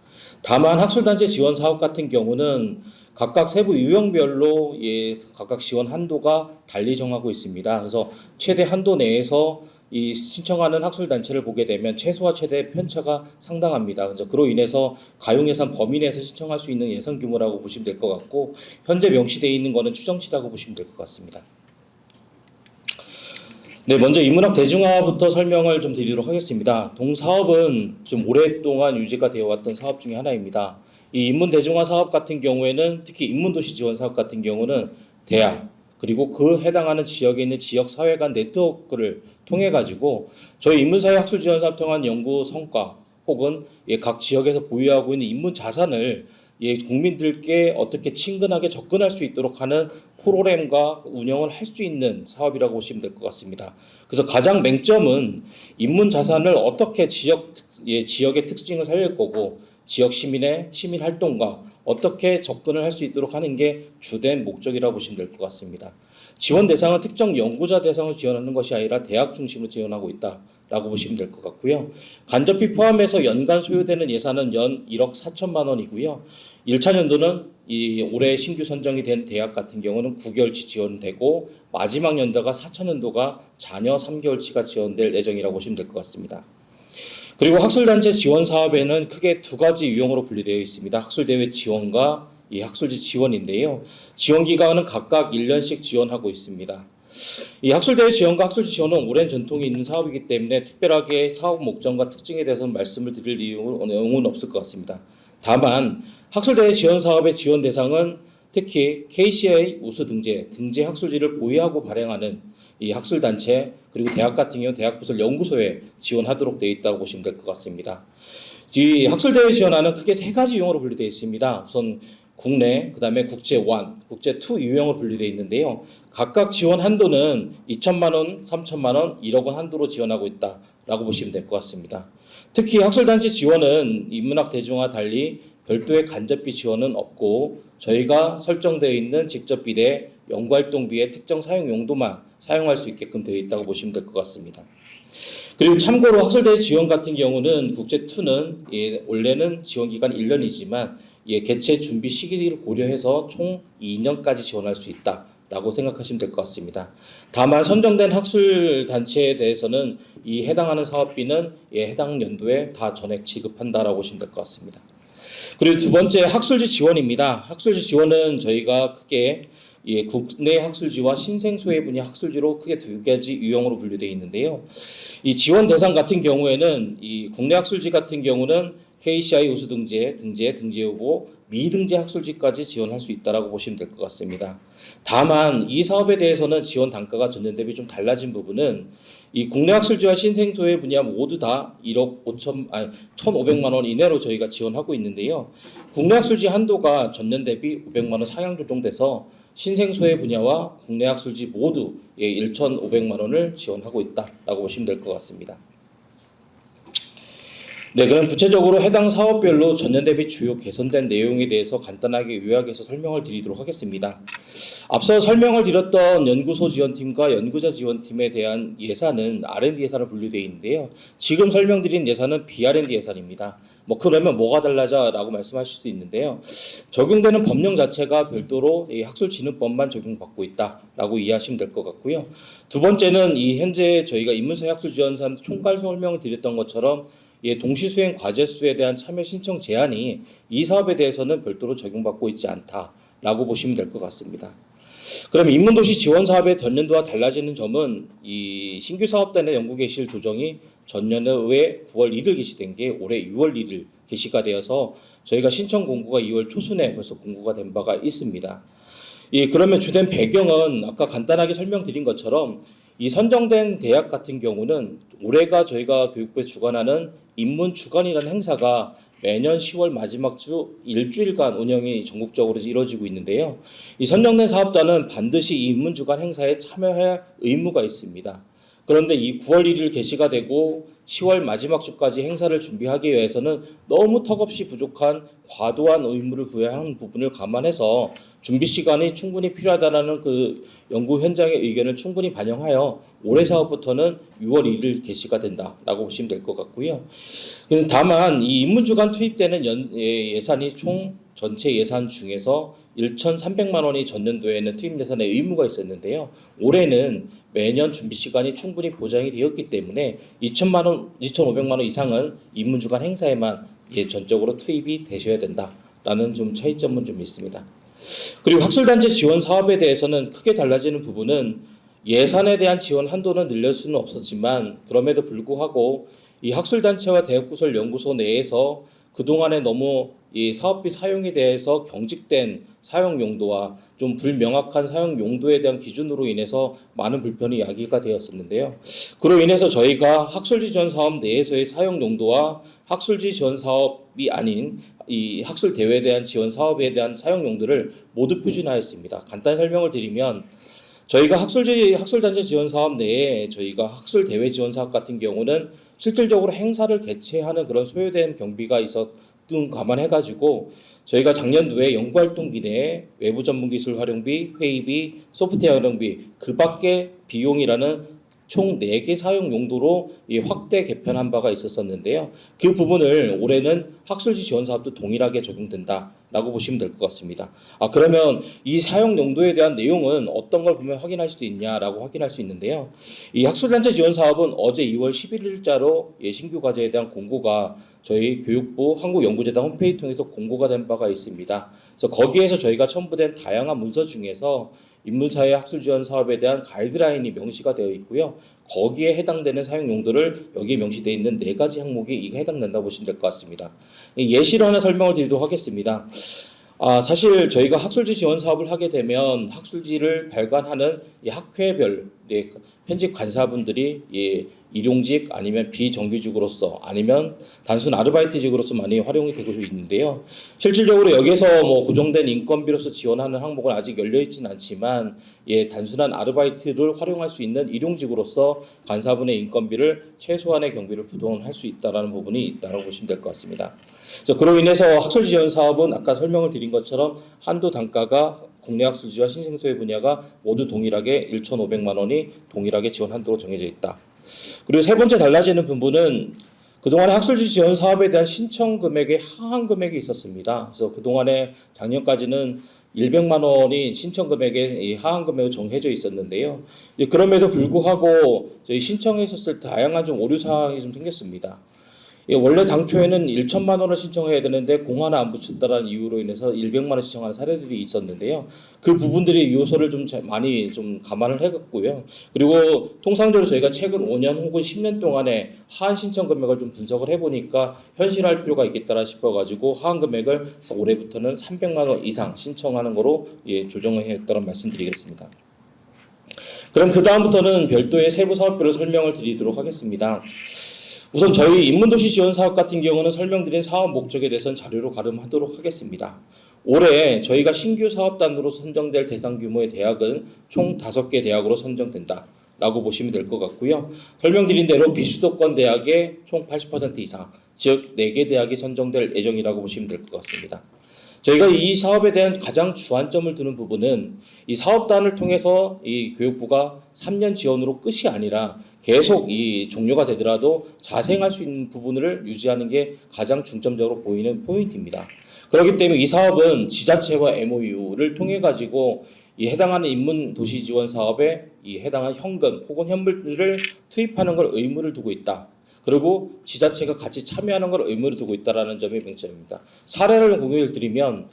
다만 학술단체 지원 사업 같은 경우는 각각 세부 유형별로 각각 지원 한도가 달리 정하고 있습니다. 그래서 최대 한도 내에서 이 신청하는 학술단체를 보게 되면 최소와 최대 편차가 상당합니다. 그래서 그로 인해서 가용 예산 범위 내에서 신청할 수 있는 예산 규모라고 보시면 될 것 같고, 현재 명시되어 있는 것은 추정치라고 보시면 될 것 같습니다. 네, 먼저 인문학 대중화부터 설명을 좀 드리도록 하겠습니다. 동사업은 좀 오랫동안 유지가 되어 왔던 사업 중에 하나입니다. 이 인문 대중화 사업 같은 경우에는 특히 인문도시 지원 사업 같은 경우는 대학 그리고 그 해당하는 지역에 있는 지역 사회 간 네트워크를 통해 가지고 저희 인문사회 학술 지원 사업 통한 연구 성과 혹은 각 지역에서 보유하고 있는 인문 자산을 국민들께 어떻게 친근하게 접근할 수 있도록 하는 프로그램과 운영을 할 수 있는 사업이라고 보시면 될 것 같습니다. 그래서 가장 맹점은 인문 자산을 어떻게 지역의 특징을 살릴 거고 지역 시민 활동과 어떻게 접근을 할 수 있도록 하는 게 주된 목적이라고 보시면 될 것 같습니다. 지원 대상은 특정 연구자 대상을 지원하는 것이 아니라 대학 중심으로 지원하고 있다라고 보시면 될 것 같고요. 간접비 포함해서 연간 소요되는 예산은 연 1억 4천만 원이고요. 1차 년도는 올해 신규 선정이 된 대학 같은 경우는 9개월치 지원되고 마지막 연도가 4차 년도가 잔여 3개월치가 지원될 예정이라고 보시면 될 것 같습니다. 그리고 학술단체 지원 사업에는 크게 두 가지 유형으로 분류되어 있습니다. 학술대회 지원과 학술지 지원인데요. 지원 기간은 각각 1년씩 지원하고 있습니다. 이 학술대회 지원과 학술지 지원은 오랜 전통이 있는 사업이기 때문에 특별하게 사업 목적과 특징에 대해서는 말씀을 드릴 내용은 없을 것 같습니다. 다만 학술대회 지원 사업의 지원 대상은 특히 KCA 우수 등재 학술지를 보유하고 발행하는 이 학술단체 그리고 대학 같은 경우 대학부설 연구소에 지원하도록 되어 있다고 보시면 될 것 같습니다. 이 학술대회 지원안은 크게 3가지 유형으로 분류되어 있습니다. 우선 국내, 그다음에 국제 1, 국제 2 유형으로 분류되어 있는데요. 각각 지원 한도는 2천만 원, 3천만 원, 1억 원 한도로 지원하고 있다라고 보시면 될 것 같습니다. 특히 학술단체 지원은 인문학 대중화 달리 별도의 간접비 지원은 없고 저희가 설정되어 있는 직접비 대 연구활동비의 특정 사용 용도만 사용할 수 있게끔 되어 있다고 보시면 될 것 같습니다. 그리고 참고로 학술대회 지원 같은 경우는 국제2는 원래는 지원 기간 1년이지만 개최 준비 시기를 고려해서 총 2년까지 지원할 수 있다라고 생각하시면 될 것 같습니다. 다만 선정된 학술 단체에 대해서는 이 해당하는 사업비는 해당 연도에 다 전액 지급한다라고 보시면 될 것 같습니다. 그리고 두 번째 학술지 지원입니다. 학술지 지원은 저희가 크게 국내 학술지와 신생소외 분야 학술지로 크게 두 가지 유형으로 분류되어 있는데요. 이 지원 대상 같은 경우에는 이 국내 학술지 같은 경우는 KCI 우수 등재 후보, 미등재 학술지까지 지원할 수 있다라고 보시면 될 것 같습니다. 다만 이 사업에 대해서는 지원 단가가 전년 대비 좀 달라진 부분은 이 국내 학술지와 신생소외 분야 모두 다 1,500만 원 이내로 저희가 지원하고 있는데요. 국내 학술지 한도가 전년 대비 500만 원 상향 조정돼서 신생소외 분야와 국내 학술지 모두 1,500만 원을 지원하고 있다라고 보시면 될 것 같습니다. 네, 그럼 구체적으로 해당 사업별로 전년 대비 주요 개선된 내용에 대해서 간단하게 요약해서 설명을 드리도록 하겠습니다. 앞서 설명을 드렸던 연구소 지원팀과 연구자 지원팀에 대한 예산은 R&D 예산으로 분류되어 있는데요. 지금 설명드린 예산은 BR&D 예산입니다. 그러면 뭐가 달라져라고 말씀하실 수 있는데요. 적용되는 법령 자체가 별도로 이 학술진흥법만 적용받고 있다라고 이해하시면 될 것 같고요. 두 번째는 이 현재 저희가 인문사회 학술지원사 총괄 설명을 드렸던 것처럼 동시수행 과제수에 대한 참여 신청 제한이 이 사업에 대해서는 별도로 적용받고 있지 않다라고 보시면 될 것 같습니다. 그럼 인문도시 지원 사업의 전년도와 달라지는 점은 이 신규 사업단의 연구 개시일 조정이 전년도에 9월 1일 개시된 게 올해 6월 1일 개시가 되어서 저희가 신청 공고가 2월 초순에 벌써 공고가 된 바가 있습니다. 그러면 주된 배경은 아까 간단하게 설명드린 것처럼 이 선정된 대학 같은 경우는 올해가 저희가 교육부에 주관하는 인문주간이라는 행사가 매년 10월 마지막 주 일주일간 운영이 전국적으로 이루어지고 있는데요. 이 선정된 사업단은 반드시 이 인문주간 행사에 참여해야 의무가 있습니다. 그런데 이 9월 1일 개시가 되고 10월 마지막 주까지 행사를 준비하기 위해서는 너무 턱없이 부족한 과도한 의무를 부여해야 하는 부분을 감안해서 준비 시간이 충분히 필요하다는 그 연구 현장의 의견을 충분히 반영하여 올해 사업부터는 6월 1일 개시가 된다라고 보시면 될 것 같고요. 다만 이 인문주간 투입되는 예산이 총 전체 예산 중에서 1,300만 원이 전년도에는 투입 예산에 의무가 있었는데요. 올해는 매년 준비 시간이 충분히 보장이 되었기 때문에 2,000만 원, 2,500만 원 이상은 인문주간 행사에만 전적으로 투입이 되셔야 된다라는 좀 차이점은 좀 있습니다. 그리고 학술단체 지원 사업에 대해서는 크게 달라지는 부분은 예산에 대한 지원 한도는 늘릴 수는 없었지만 그럼에도 불구하고 이 학술단체와 대학구설 연구소 내에서 그동안에 너무 이 사업비 사용에 대해서 경직된 사용 용도와 좀 불명확한 사용 용도에 대한 기준으로 인해서 많은 불편이 야기가 되었었는데요. 그로 인해서 저희가 학술지 지원 사업 내에서의 사용 용도와 학술지 지원 사업이 아닌 이 학술 대회에 대한 지원 사업에 대한 사용 용도를 모두 표준화했습니다. 간단히 설명을 드리면 저희가 학술단체 지원 사업 내에 저희가 학술 대회 지원 사업 같은 경우는 실질적으로 행사를 개최하는 그런 소요된 경비가 있었던 감안해가지고 저희가 작년도에 연구활동비 내에 외부 전문기술 활용비, 회의비, 소프트웨어 활용비 그 밖에 비용이라는 총 4개 사용 용도로 확대 개편한 바가 있었는데요. 그 부분을 올해는 학술지 지원 사업도 동일하게 적용된다라고 보시면 될 것 같습니다. 그러면 이 사용 용도에 대한 내용은 어떤 걸 보면 확인할 수도 있냐라고 확인할 수 있는데요. 이 학술단체 지원 사업은 어제 2월 11일자로 신규 과제에 대한 공고가 저희 교육부 한국연구재단 홈페이지 통해서 공고가 된 바가 있습니다. 그래서 거기에서 저희가 첨부된 다양한 문서 중에서 인문사회 학술지원 사업에 대한 가이드라인이 명시가 되어 있고요. 거기에 해당되는 사용 용도를 여기에 명시되어 있는 4가지 항목이 이게 해당된다고 보시면 될 것 같습니다. 예시로 하나 설명을 드리도록 하겠습니다. 사실 저희가 학술지 지원 사업을 하게 되면 학술지를 발간하는 이 학회별 편집 간사분들이 일용직 아니면 비정규직으로서 아니면 단순 아르바이트직으로서 많이 활용이 되고 있는데요. 실질적으로 여기서 고정된 인건비로서 지원하는 항목은 아직 열려 있지는 않지만 단순한 아르바이트를 활용할 수 있는 일용직으로서 간사분의 인건비를 최소한의 경비를 부담할 수 있다라는 부분이 있다고 보시면 될 것 같습니다. 그래서 그로 인해서 학술 지원 사업은 아까 설명을 드린 것처럼 한도 단가가 국내 학술지와 신생소외 분야가 모두 동일하게 1,500만 원이 동일하게 지원 한도로 정해져 있다. 그리고 세 번째 달라지는 부분은 그동안에 학술지 지원 사업에 대한 신청 금액의 하한 금액이 있었습니다. 그래서 그동안에 작년까지는 100만 원이 신청 금액의 이 하한 금액으로 정해져 있었는데요. 그럼에도 불구하고 저희 신청했었을 때 다양한 좀 오류 사항이 좀 생겼습니다. 원래 당초에는 1천만 원을 신청해야 되는데 공 하나 안 붙였다는 이유로 인해서 100만 원 신청하는 사례들이 있었는데요. 그 부분들이 요소를 좀 많이 좀 감안을 해갔고요. 그리고 통상적으로 저희가 최근 5년 혹은 10년 동안에 하한 신청 금액을 좀 분석을 해보니까 현실화할 필요가 있겠다 싶어가지고 하한 금액을 올해부터는 300만 원 이상 신청하는 거로 조정을 했다는 말씀드리겠습니다. 그럼 그 다음부터는 별도의 세부 사업별로 설명을 드리도록 하겠습니다. 우선 저희 인문도시 지원 사업 같은 경우는 설명드린 사업 목적에 대해서는 자료로 가름하도록 하겠습니다. 올해 저희가 신규 사업단으로 선정될 대상 규모의 대학은 총 5개 대학으로 선정된다 라고 보시면 될 것 같고요. 설명드린 대로 비수도권 대학의 총 80% 이상, 즉 4개 대학이 선정될 예정이라고 보시면 될 것 같습니다. 저희가 이 사업에 대한 가장 주안점을 두는 부분은 이 사업단을 통해서 이 교육부가 3년 지원으로 끝이 아니라 계속 이 종료가 되더라도 자생할 수 있는 부분을 유지하는 게 가장 중점적으로 보이는 포인트입니다. 그렇기 때문에 이 사업은 지자체와 MOU를 통해 가지고 이 해당하는 인문 도시 지원 사업에 이 해당한 현금 혹은 현물을 투입하는 걸 의무를 두고 있다. 그리고 지자체가 같이 참여하는 걸 의무를 두고 있다는 점이 맹점입니다. 사례를 공유를 드리면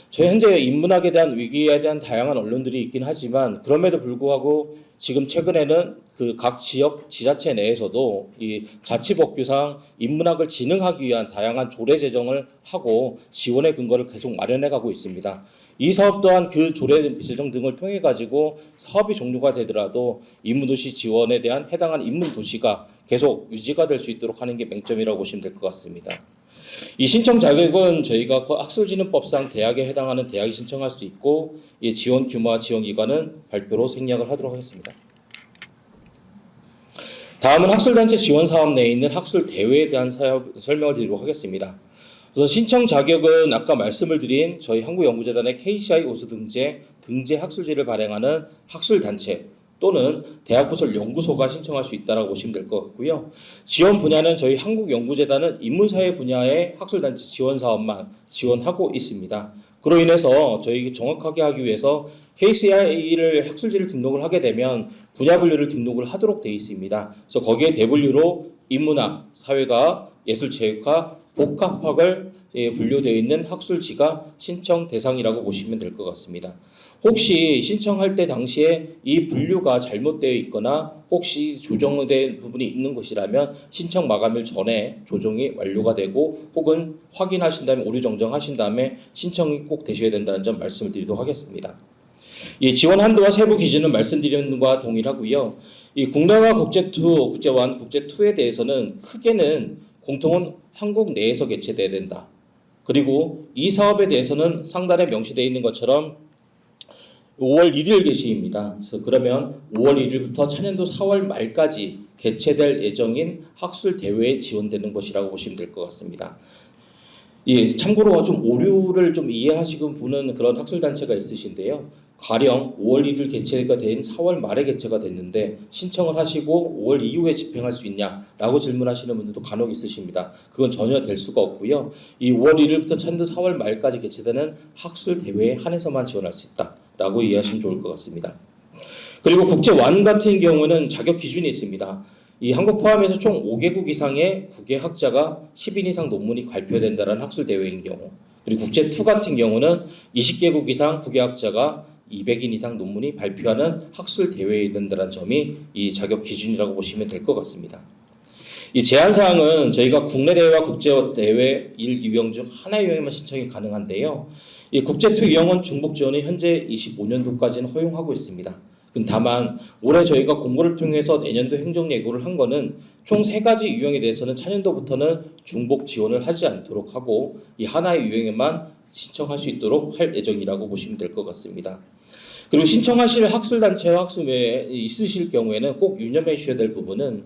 저희 현재 인문학에 대한 위기에 대한 다양한 언론들이 있긴 하지만 그럼에도 불구하고 지금 최근에는 그 각 지역 지자체 내에서도 이 자치법규상 인문학을 진흥하기 위한 다양한 조례 제정을 하고 지원의 근거를 계속 마련해 가고 있습니다. 이 사업 또한 그 조례 제정 등을 통해 가지고 사업이 종료가 되더라도 인문도시 지원에 대한 해당한 인문도시가 계속 유지가 될 수 있도록 하는 게 맹점이라고 보시면 될 것 같습니다. 이 신청 자격은 저희가 학술진흥법상 대학에 해당하는 대학이 신청할 수 있고 이 지원 규모와 지원 기관은 발표로 생략을 하도록 하겠습니다. 다음은 학술단체 지원 사업 내에 있는 학술 대회에 대한 설명을 드리도록 하겠습니다. 우선 신청 자격은 아까 말씀을 드린 저희 한국연구재단의 KCI 우수 등재 학술지를 발행하는 학술단체 또는 대학부설 연구소가 신청할 수 있다고 보시면 될 것 같고요. 지원 분야는 저희 한국연구재단은 인문사회 분야의 학술단체 지원 사업만 지원하고 있습니다. 그로 인해서 저희 정확하게 하기 위해서 KCI를 학술지를 등록을 하게 되면 분야 분류를 등록을 하도록 되어 있습니다. 그래서 거기에 대분류로 인문학, 사회과학, 예술체육학, 복합학을 분류되어 있는 학술지가 신청 대상이라고 보시면 될 것 같습니다. 혹시 신청할 때 당시에 이 분류가 잘못되어 있거나 혹시 조정된 부분이 있는 것이라면 신청 마감일 전에 조정이 완료가 되고 혹은 확인하신 다음에 오류 정정하신 다음에 신청이 꼭 되셔야 된다는 점 말씀을 드리도록 하겠습니다. 이 지원 한도와 세부 기준은 말씀드리는 것과 동일하고요. 이 국내와 국제2, 국제1, 국제2에 대해서는 크게는 공통은 한국 내에서 개최돼야 된다. 그리고 이 사업에 대해서는 상단에 명시되어 있는 것처럼 5월 1일 개시입니다. 그래서 그러면 5월 1일부터 차년도 4월 말까지 개최될 예정인 학술 대회에 지원되는 것이라고 보시면 될 것 같습니다. 예, 참고로 좀 오류를 좀 이해하시고 보는 그런 학술 단체가 있으신데요. 가령 5월 1일 개최가 된 4월 말에 개최가 됐는데 신청을 하시고 5월 이후에 집행할 수 있냐라고 질문하시는 분들도 간혹 있으십니다. 그건 전혀 될 수가 없고요. 이 5월 1일부터 차년도 4월 말까지 개최되는 학술 대회에 한해서만 지원할 수 있다라고 이해하시면 좋을 것 같습니다. 그리고 국제1 같은 경우는 자격 기준이 있습니다. 이 한국 포함해서 총 5개국 이상의 국외 학자가 10인 이상 논문이 발표된다는 학술 대회인 경우, 그리고 국제2 같은 경우는 20개국 이상 국외 학자가 200인 이상 논문이 발표하는 학술 대회에 된다는 점이 이 자격 기준이라고 보시면 될 것 같습니다. 이 제한 사항은 저희가 국내 대회와 국제 대회 1유형 중 하나의 유형에만 신청이 가능한데요. 이 국제2 유형은 중복 지원이 현재 25년도까지는 허용하고 있습니다. 다만 올해 저희가 공고를 통해서 내년도 행정 예고를 한 거는 총 3가지 유형에 대해서는 차년도부터는 중복 지원을 하지 않도록 하고 이 하나의 유형에만 신청할 수 있도록 할 예정이라고 보시면 될 것 같습니다. 그리고 신청하실 학술단체와 학술회에 있으실 경우에는 꼭 유념해 주셔야 될 부분은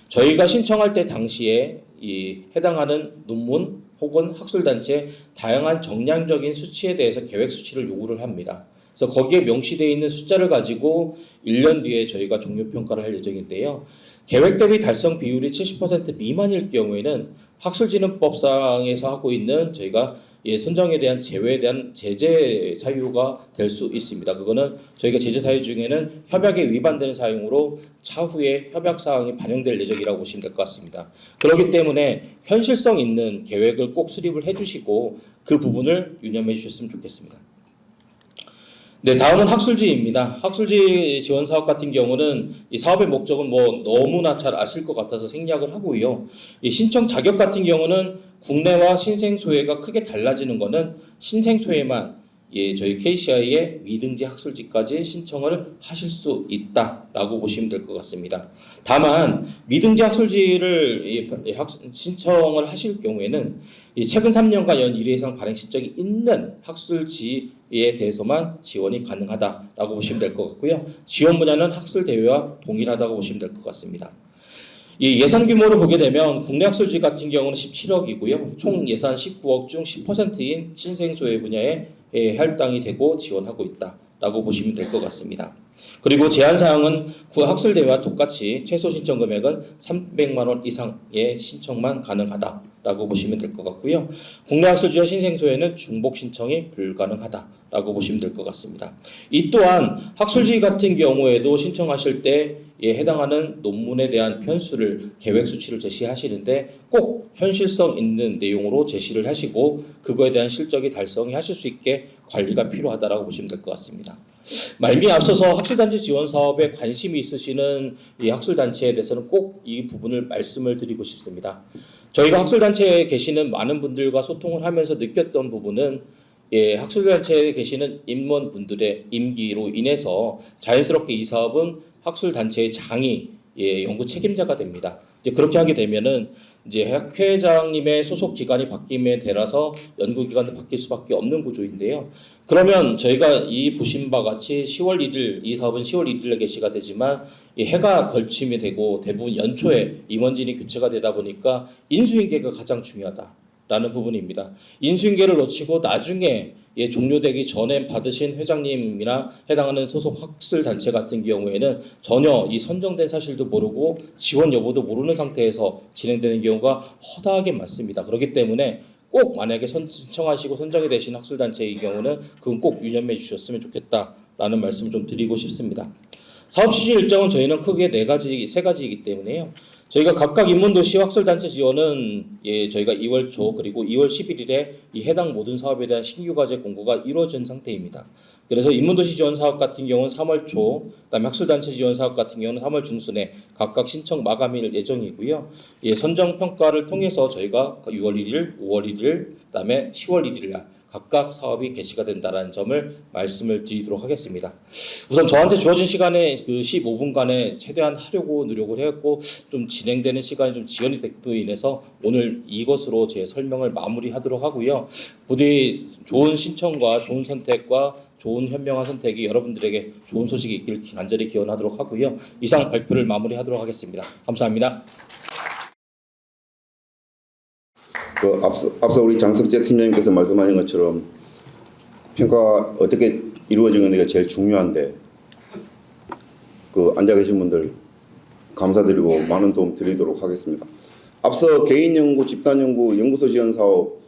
저희가 신청할 때 당시에 이 해당하는 논문 혹은 학술단체 다양한 정량적인 수치에 대해서 계획 수치를 요구를 합니다. 그래서 거기에 명시되어 있는 숫자를 가지고 1년 뒤에 저희가 종료평가를 할 예정인데요. 계획 대비 달성 비율이 70% 미만일 경우에는 학술진흥법상에서 하고 있는 저희가 선정에 대한 제외에 대한 제재 사유가 될 수 있습니다. 그거는 저희가 제재 사유 중에는 협약에 위반되는 사용으로 차후에 협약 사항이 반영될 예정이라고 보시면 될 것 같습니다. 그렇기 때문에 현실성 있는 계획을 꼭 수립을 해주시고 그 부분을 유념해 주셨으면 좋겠습니다. 네, 다음은 학술지입니다. 학술지 지원 사업 같은 경우는 이 사업의 목적은 뭐 너무나 잘 아실 것 같아서 생략을 하고요. 이 신청 자격 같은 경우는 국내와 신생소외가 크게 달라지는 것은 신생소외만 저희 KCI의 미등재 학술지까지 신청을 하실 수 있다라고 보시면 될 것 같습니다. 다만 미등재 학술지를 신청을 하실 경우에는 최근 3년간 연 1회 이상 발행 실적이 있는 학술지에 대해서만 지원이 가능하다라고 보시면 될 것 같고요. 지원 분야는 학술 대회와 동일하다고 보시면 될 것 같습니다. 이 예산 규모를 보게 되면 국내 학술지 같은 경우는 17억이고요. 총 예산 19억 중 10%인 신생소외 분야에 할당이 되고 지원하고 있다라고 보시면 될 것 같습니다. 그리고 제한 사항은 학술 대회와 똑같이 최소 신청 금액은 300만 원 이상의 신청만 가능하다라고 보시면 될 것 같고요. 국내 학술지와 신생소외는 중복 신청이 불가능하다라고 보시면 될 것 같습니다. 이 또한 학술지 같은 경우에도 신청하실 때 해당하는 논문에 대한 편수를 계획 수치를 제시하시는데 꼭 현실성 있는 내용으로 제시를 하시고 그거에 대한 실적이 달성이 하실 수 있게 관리가 필요하다라고 보시면 될 것 같습니다. 말미 앞서서 학술단체 지원 사업에 관심이 있으시는 이 학술단체에 대해서는 꼭 이 부분을 말씀을 드리고 싶습니다. 저희가 학술단체에 계시는 많은 분들과 소통을 하면서 느꼈던 부분은 학술단체에 계시는 임원분들의 임기로 인해서 자연스럽게 이 사업은 학술단체의 장이 연구 책임자가 됩니다. 이제 그렇게 하게 되면은 이제 학회장님의 소속 기관이 바뀜에 따라서 연구 기관도 바뀔 수밖에 없는 구조인데요. 그러면 저희가 이 보신 바와 같이 10월 1일 이 사업은 10월 1일에 개시가 되지만 이 해가 걸침이 되고 대부분 연초에 임원진이 교체가 되다 보니까 인수인계가 가장 중요하다라는 부분입니다. 인수인계를 놓치고 나중에 종료되기 전에 받으신 회장님이나 해당하는 소속 학술단체 같은 경우에는 전혀 이 선정된 사실도 모르고 지원 여부도 모르는 상태에서 진행되는 경우가 허다하게 많습니다. 그렇기 때문에 꼭 만약에 신청하시고 선정이 되신 학술단체의 경우는 그건 꼭 유념해 주셨으면 좋겠다라는 말씀을 좀 드리고 싶습니다. 사업 추진 일정은 저희는 크게 세 가지이기 때문에요. 저희가 각각 인문도시 학술단체 지원은 저희가 2월 초 그리고 2월 11일에 이 해당 모든 사업에 대한 신규 과제 공고가 이루어진 상태입니다. 그래서 인문도시 지원 사업 같은 경우는 3월 초, 그다음에 학술단체 지원 사업 같은 경우는 3월 중순에 각각 신청 마감일 예정이고요. 선정 평가를 통해서 저희가 6월 1일, 5월 1일, 그다음에 10월 1일 날 각각 사업이 개시가 된다는 점을 말씀을 드리도록 하겠습니다. 우선 저한테 주어진 시간에 그 15분간에 최대한 하려고 노력을 했고 좀 진행되는 시간이 좀 지연이 됐고 인해서 오늘 이것으로 제 설명을 마무리하도록 하고요. 부디 좋은 신청과 좋은 선택과 좋은 현명한 선택이 여러분들에게 좋은 소식이 있길 간절히 기원하도록 하고요. 이상 발표를 마무리하도록 하겠습니다. 감사합니다. 앞서 우리 장석재 팀장님께서 말씀하신 것처럼 평가 어떻게 이루어지는가 제일 중요한데 앉아 계신 분들 감사드리고 많은 도움 드리도록 하겠습니다. 앞서 개인 연구, 집단 연구, 연구소 지원 사업,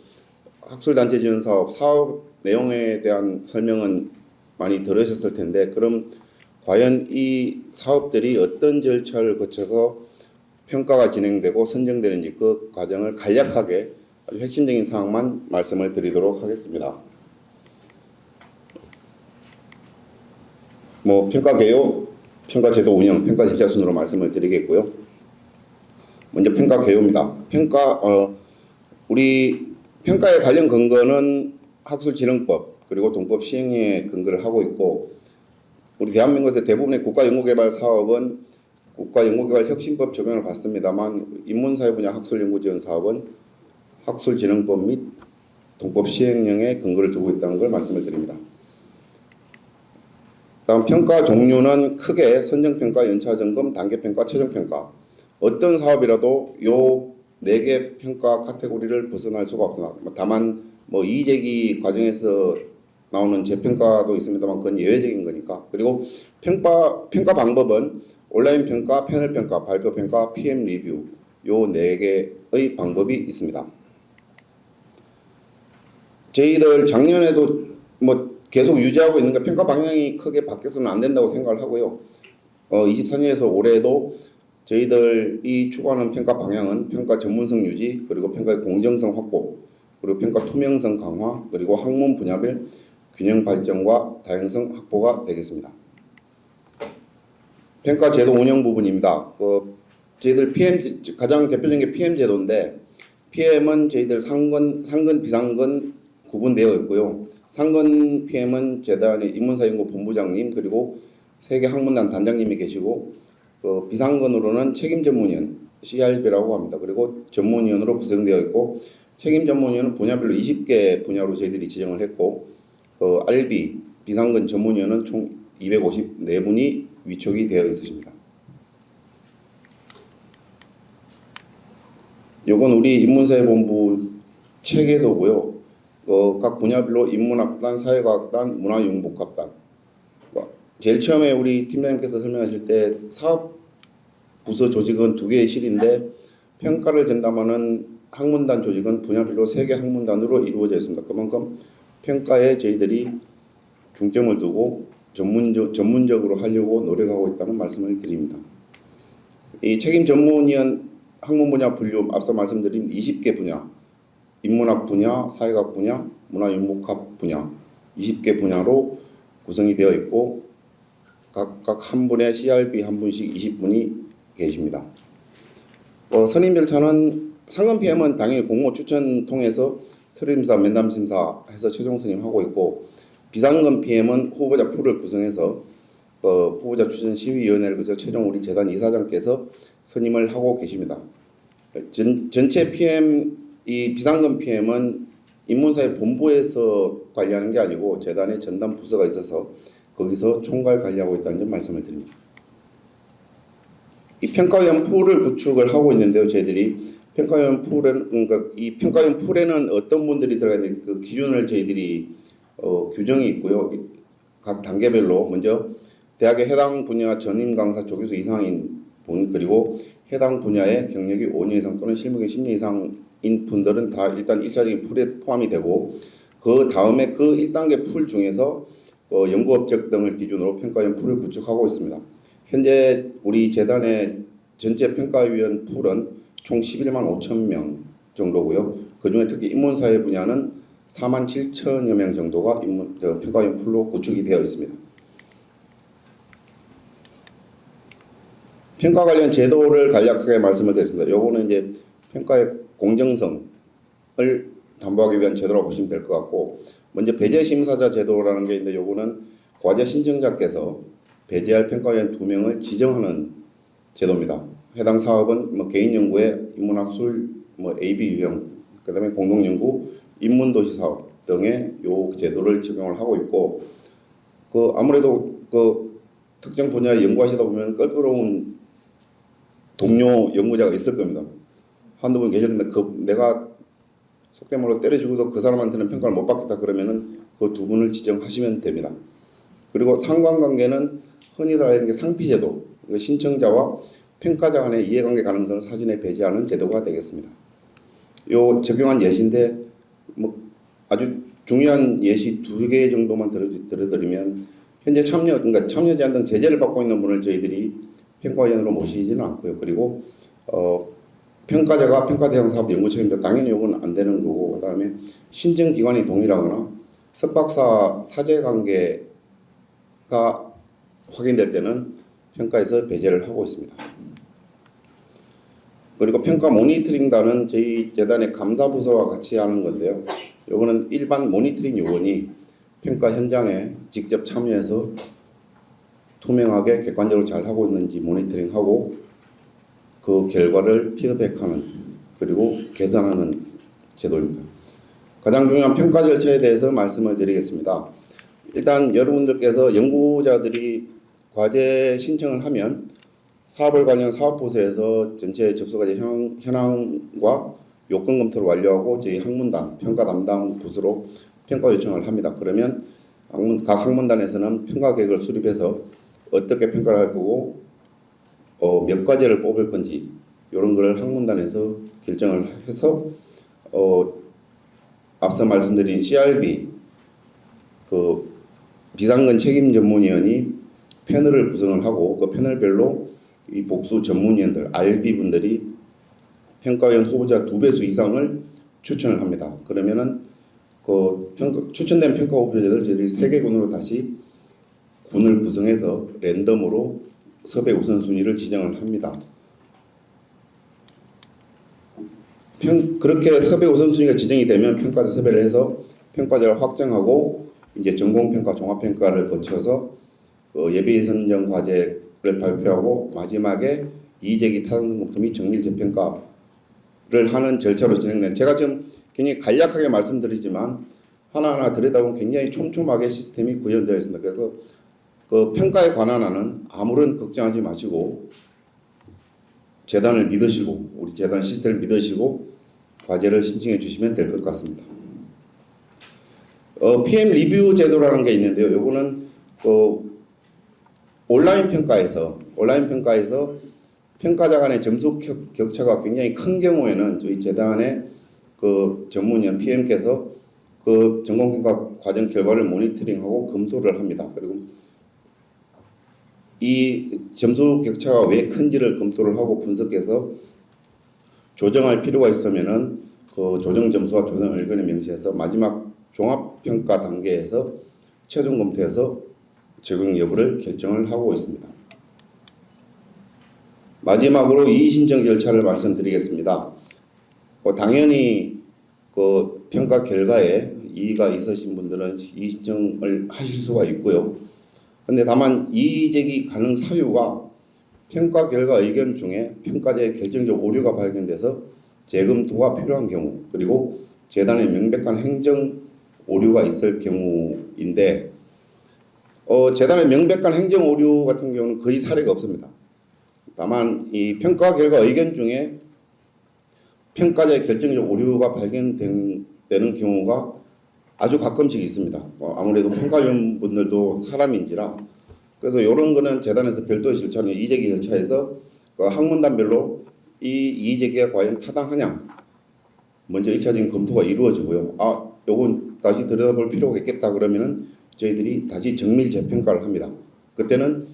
학술단체 지원 사업, 사업 내용에 대한 설명은 많이 들으셨을 텐데 그럼 과연 이 사업들이 어떤 절차를 거쳐서 평가가 진행되고 선정되는지 그 과정을 간략하게 아주 핵심적인 사항만 말씀을 드리도록 하겠습니다. 평가 개요, 평가 제도 운영, 평가 절차 순으로 말씀을 드리겠고요. 먼저 평가 개요입니다. 우리 평가의 관련 근거는 학술진흥법 그리고 동법 시행에 근거를 하고 있고 우리 대한민국에서 대부분의 국가연구개발 사업은 국가연구개발혁신법 적용을 받습니다만 인문사회 분야 학술연구지원 사업은 학술진흥법 및 동법 시행령에 근거를 두고 있다는 걸 말씀을 드립니다. 다음 평가 종류는 크게 선정평가, 연차점검, 단계평가, 최종평가 어떤 사업이라도 요 4개 평가 카테고리를 벗어날 수가 없습니다. 다만 이의제기 과정에서 나오는 재평가도 있습니다만 그건 예외적인 거니까. 그리고 평가 방법은 온라인 평가, 패널 평가, 발표 평가, PM 리뷰 요 4개의 방법이 있습니다. 저희들 작년에도 뭐 계속 유지하고 있는 게 평가 방향이 크게 바뀌어서는 안 된다고 생각을 하고요. 24년에서 올해도 저희들이 추구하는 평가 방향은 평가 전문성 유지, 그리고 평가의 공정성 확보, 그리고 평가 투명성 강화, 그리고 학문 분야별 균형 발전과 다양성 확보가 되겠습니다. 평가 제도 운영 부분입니다. 저희들 PM 가장 대표적인 게 PM 제도인데, PM은 저희들 상근, 비상근 구분되어 있고요. 상근 PM은 재단의 인문사연구 본부장님, 그리고 세계 학문단 단장님이 계시고, 비상근으로는 책임 전문위원 CRB라고 합니다. 그리고 전문위원으로 구성되어 있고, 책임 전문위원은 분야별로 20개 분야로 저희들이 지정을 했고, RB 비상근 전문위원은 총 254분이 위촉이 되어 있으십니다. 요건 우리 인문사회본부 체계도고요. 각 분야별로 인문학단, 사회과학단, 문화융복합단. 제일 처음에 우리 팀장님께서 설명하실 때 사업 부서 조직은 2개의 실인데 평가를 전담하는 학문단 조직은 분야별로 3개 학문단으로 이루어져 있습니다. 그만큼 평가에 저희들이 중점을 두고 전문적으로 하려고 노력하고 있다는 말씀을 드립니다. 이 책임 전문위원 학문 분야 분류 앞서 말씀드린 20개 분야, 인문학 분야, 사회학 분야, 문화융복합 분야 20개 분야로 구성이 되어 있고 각각 한 분의 CRB 한 분씩 20분이 계십니다. 선임 절차는 상근 PM은 당연히 공모 추천 통해서 서류심사, 면담심사 해서 최종 선임하고 있고, 비상근 PM은 후보자 풀을 구성해서 후보자 추천 시위위원회를 거쳐 최종 우리 재단 이사장께서 선임을 하고 계십니다. 전체 PM, 이 비상근 PM은 인문사회 본부에서 관리하는 게 아니고 재단의 전담 부서가 있어서 거기서 총괄 관리하고 있다는 점 말씀을 드립니다. 이 평가위원 풀을 구축을 하고 있는데요. 저희들이 평가위원 풀은, 그러니까 이 평가위원 풀에는 어떤 분들이 들어가 있는 그 기준을 저희들이 규정이 있고요. 각 단계별로 먼저 대학의 해당 분야 전임 강사 조교수 이상인 분, 그리고 해당 분야의 경력이 5년 이상 또는 실무경력 10년 이상인 분들은 다 일단 1차적인 풀에 포함이 되고, 그 다음에 그 1단계 풀 중에서 연구업적 등을 기준으로 평가위원 풀을 구축하고 있습니다. 현재 우리 재단의 전체 평가위원 풀은 총 11만 5천 명 정도고요. 그중에 특히 인문사회 분야는 4만 7천여 명 정도가 평가위원 풀로 구축이 되어 있습니다. 평가 관련 제도를 간략하게 말씀을 드리겠습니다. 요거는 이제 평가의 공정성을 담보하기 위한 제도라고 보시면 될 것 같고, 먼저 배제 심사자 제도라는 게 있는데, 요거는 과제 신청자께서 배제할 평가위원 2명을 지정하는 제도입니다. 해당 사업은 개인 연구에 인문학술, AB 유형, 그다음에 공동 연구, 인문도시 사업 등의 요 제도를 적용을 하고 있고, 아무래도 특정 분야에 연구하시다 보면 껄끄러운 동료 연구자가 있을 겁니다. 한두 분 계셨는데 내가 속된 말로 때려 죽어도 그 사람한테는 평가를 못 받겠다 그러면은 그 2분을 지정하시면 됩니다. 그리고 상관관계는 흔히들 알고 있는 게 상피제도, 신청자와 평가자 간의 이해관계 가능성을 사전에 배제하는 제도가 되겠습니다. 요 적용한 예시인데 아주 중요한 예시 2개 정도만 들어드리면, 현재 그러니까 참여 제한 등 제재를 받고 있는 분을 저희들이 평가위원으로 모시지는 않고요. 그리고 평가자가 평가 대상 사업 연구 책임자, 당연히 이건 안 되는 거고, 그다음에 신청 기관이 동일하거나 석박사 사제 관계가 확인될 때는 평가에서 배제를 하고 있습니다. 그리고 평가 모니터링단은 저희 재단의 감사부서와 같이 하는 건데요. 이거는 일반 모니터링 요원이 평가 현장에 직접 참여해서 투명하게 객관적으로 잘 하고 있는지 모니터링하고 그 결과를 피드백하는, 그리고 개선하는 제도입니다. 가장 중요한 평가 절차에 대해서 말씀을 드리겠습니다. 일단 여러분들께서 연구자들이 과제 신청을 하면 사업을 관련 사업부서에서 전체 접수과제 현황과 요건 검토를 완료하고 저희 학문단, 평가 담당 부서로 평가 요청을 합니다. 그러면 각 학문단에서는 평가 계획을 수립해서 어떻게 평가를 할 거고 몇 과제를 뽑을 건지 이런 거를 학문단에서 결정을 해서 앞서 말씀드린 CRB 그 비상근 책임 전문위원이 패널을 구성을 하고 그 패널별로 이 복수 전문위원들 RB 분들이 평가위원 후보자 2배수 이상을 추천을 합니다. 그러면은 그 추천된 평가 후보자들 저희들이 3개 군으로 다시 군을 구성해서 랜덤으로 섭외 우선순위를 지정을 합니다. 그렇게 섭외 우선순위가 지정이 되면 평가자 섭외를 해서 평가자를 확정하고 이제 전공평가 종합평가를 거쳐서 예비 선정 과제를 발표하고 마지막에 이의제기 타당성 검토 및 정밀 재평가를 하는 절차로 진행된, 제가 지금 굉장히 간략하게 말씀드리지만 하나하나 들여다보면 굉장히 촘촘하게 시스템이 구현되어 있습니다. 그래서 그 평가에 관한 한은 아무런 걱정하지 마시고 재단을 믿으시고 우리 재단 시스템을 믿으시고 과제를 신청해 주시면 될 것 같습니다. PM 리뷰 제도라는 게 있는데요. 요거는 온라인 평가에서 평가자 간의 점수 격차가 굉장히 큰 경우에는 저희 재단의 그 전문위원 PM께서 그 전공평가 과정 결과를 모니터링하고 검토를 합니다. 그리고 이 점수 격차가 왜 큰지를 검토를 하고 분석해서 조정할 필요가 있으면은 그 조정 점수와 조정 의견을 명시해서 마지막 종합평가 단계에서 최종 검토해서 적용 여부를 결정을 하고 있습니다. 마지막으로 이의 신청 절차를 말씀드리겠습니다. 당연히 그 평가 결과에 이의가 있으신 분들은 이의 신청을 하실 수가 있고요. 그런데 다만 이의 제기 가능 사유가 평가 결과 의견 중에 평가자의 결정적 오류가 발견돼서 재검토가 필요한 경우, 그리고 재단의 명백한 행정 오류가 있을 경우인데 재단의 명백한 행정 오류 같은 경우는 거의 사례가 없습니다. 다만 이 평가 결과 의견 중에 평가자의 결정적 오류가 발견되는 경우가 아주 가끔씩 있습니다. 아무래도 평가위원분들도 사람인지라, 그래서 이런 거는 재단에서 별도의 절차는 이의제기 절차에서 그 학문단별로 이 이의제기가 과연 타당하냐 먼저 1차적인 검토가 이루어지고요. 요건 다시 들여다볼 필요가 있겠다 그러면은 저희들이 다시 정밀 재평가를 합니다. 그때는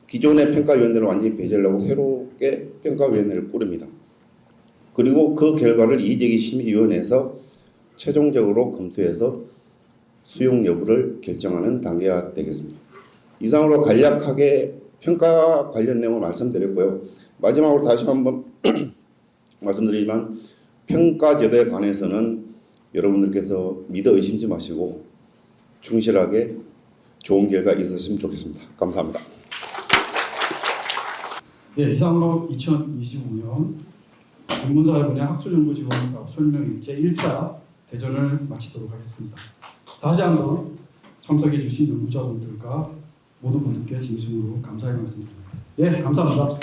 기존의 평가위원회를 완전히 배제를 하고 새롭게 평가위원회를 꾸립니다. 그리고 그 결과를 이의제기 심의위원회에서 최종적으로 검토해서 수용 여부를 결정하는 단계가 되겠습니다. 이상으로 간략하게 평가 관련 내용을 말씀드렸고요. 마지막으로 다시 한번 말씀드리지만 평가 제도에 관해서는 여러분들께서 믿어 의심치 마시고 충실하게 좋은 결과 있으시면 좋겠습니다. 감사합니다. 예, 이상으로 2025년 인문사회분야 학술연구지원사업 설명회 제1차 대전을 마치도록 하겠습니다. 다시 한번 참석해 주신 연구자분들과 모든 분들께 진심으로 감사의 말씀드립니다. 예, 감사합니다.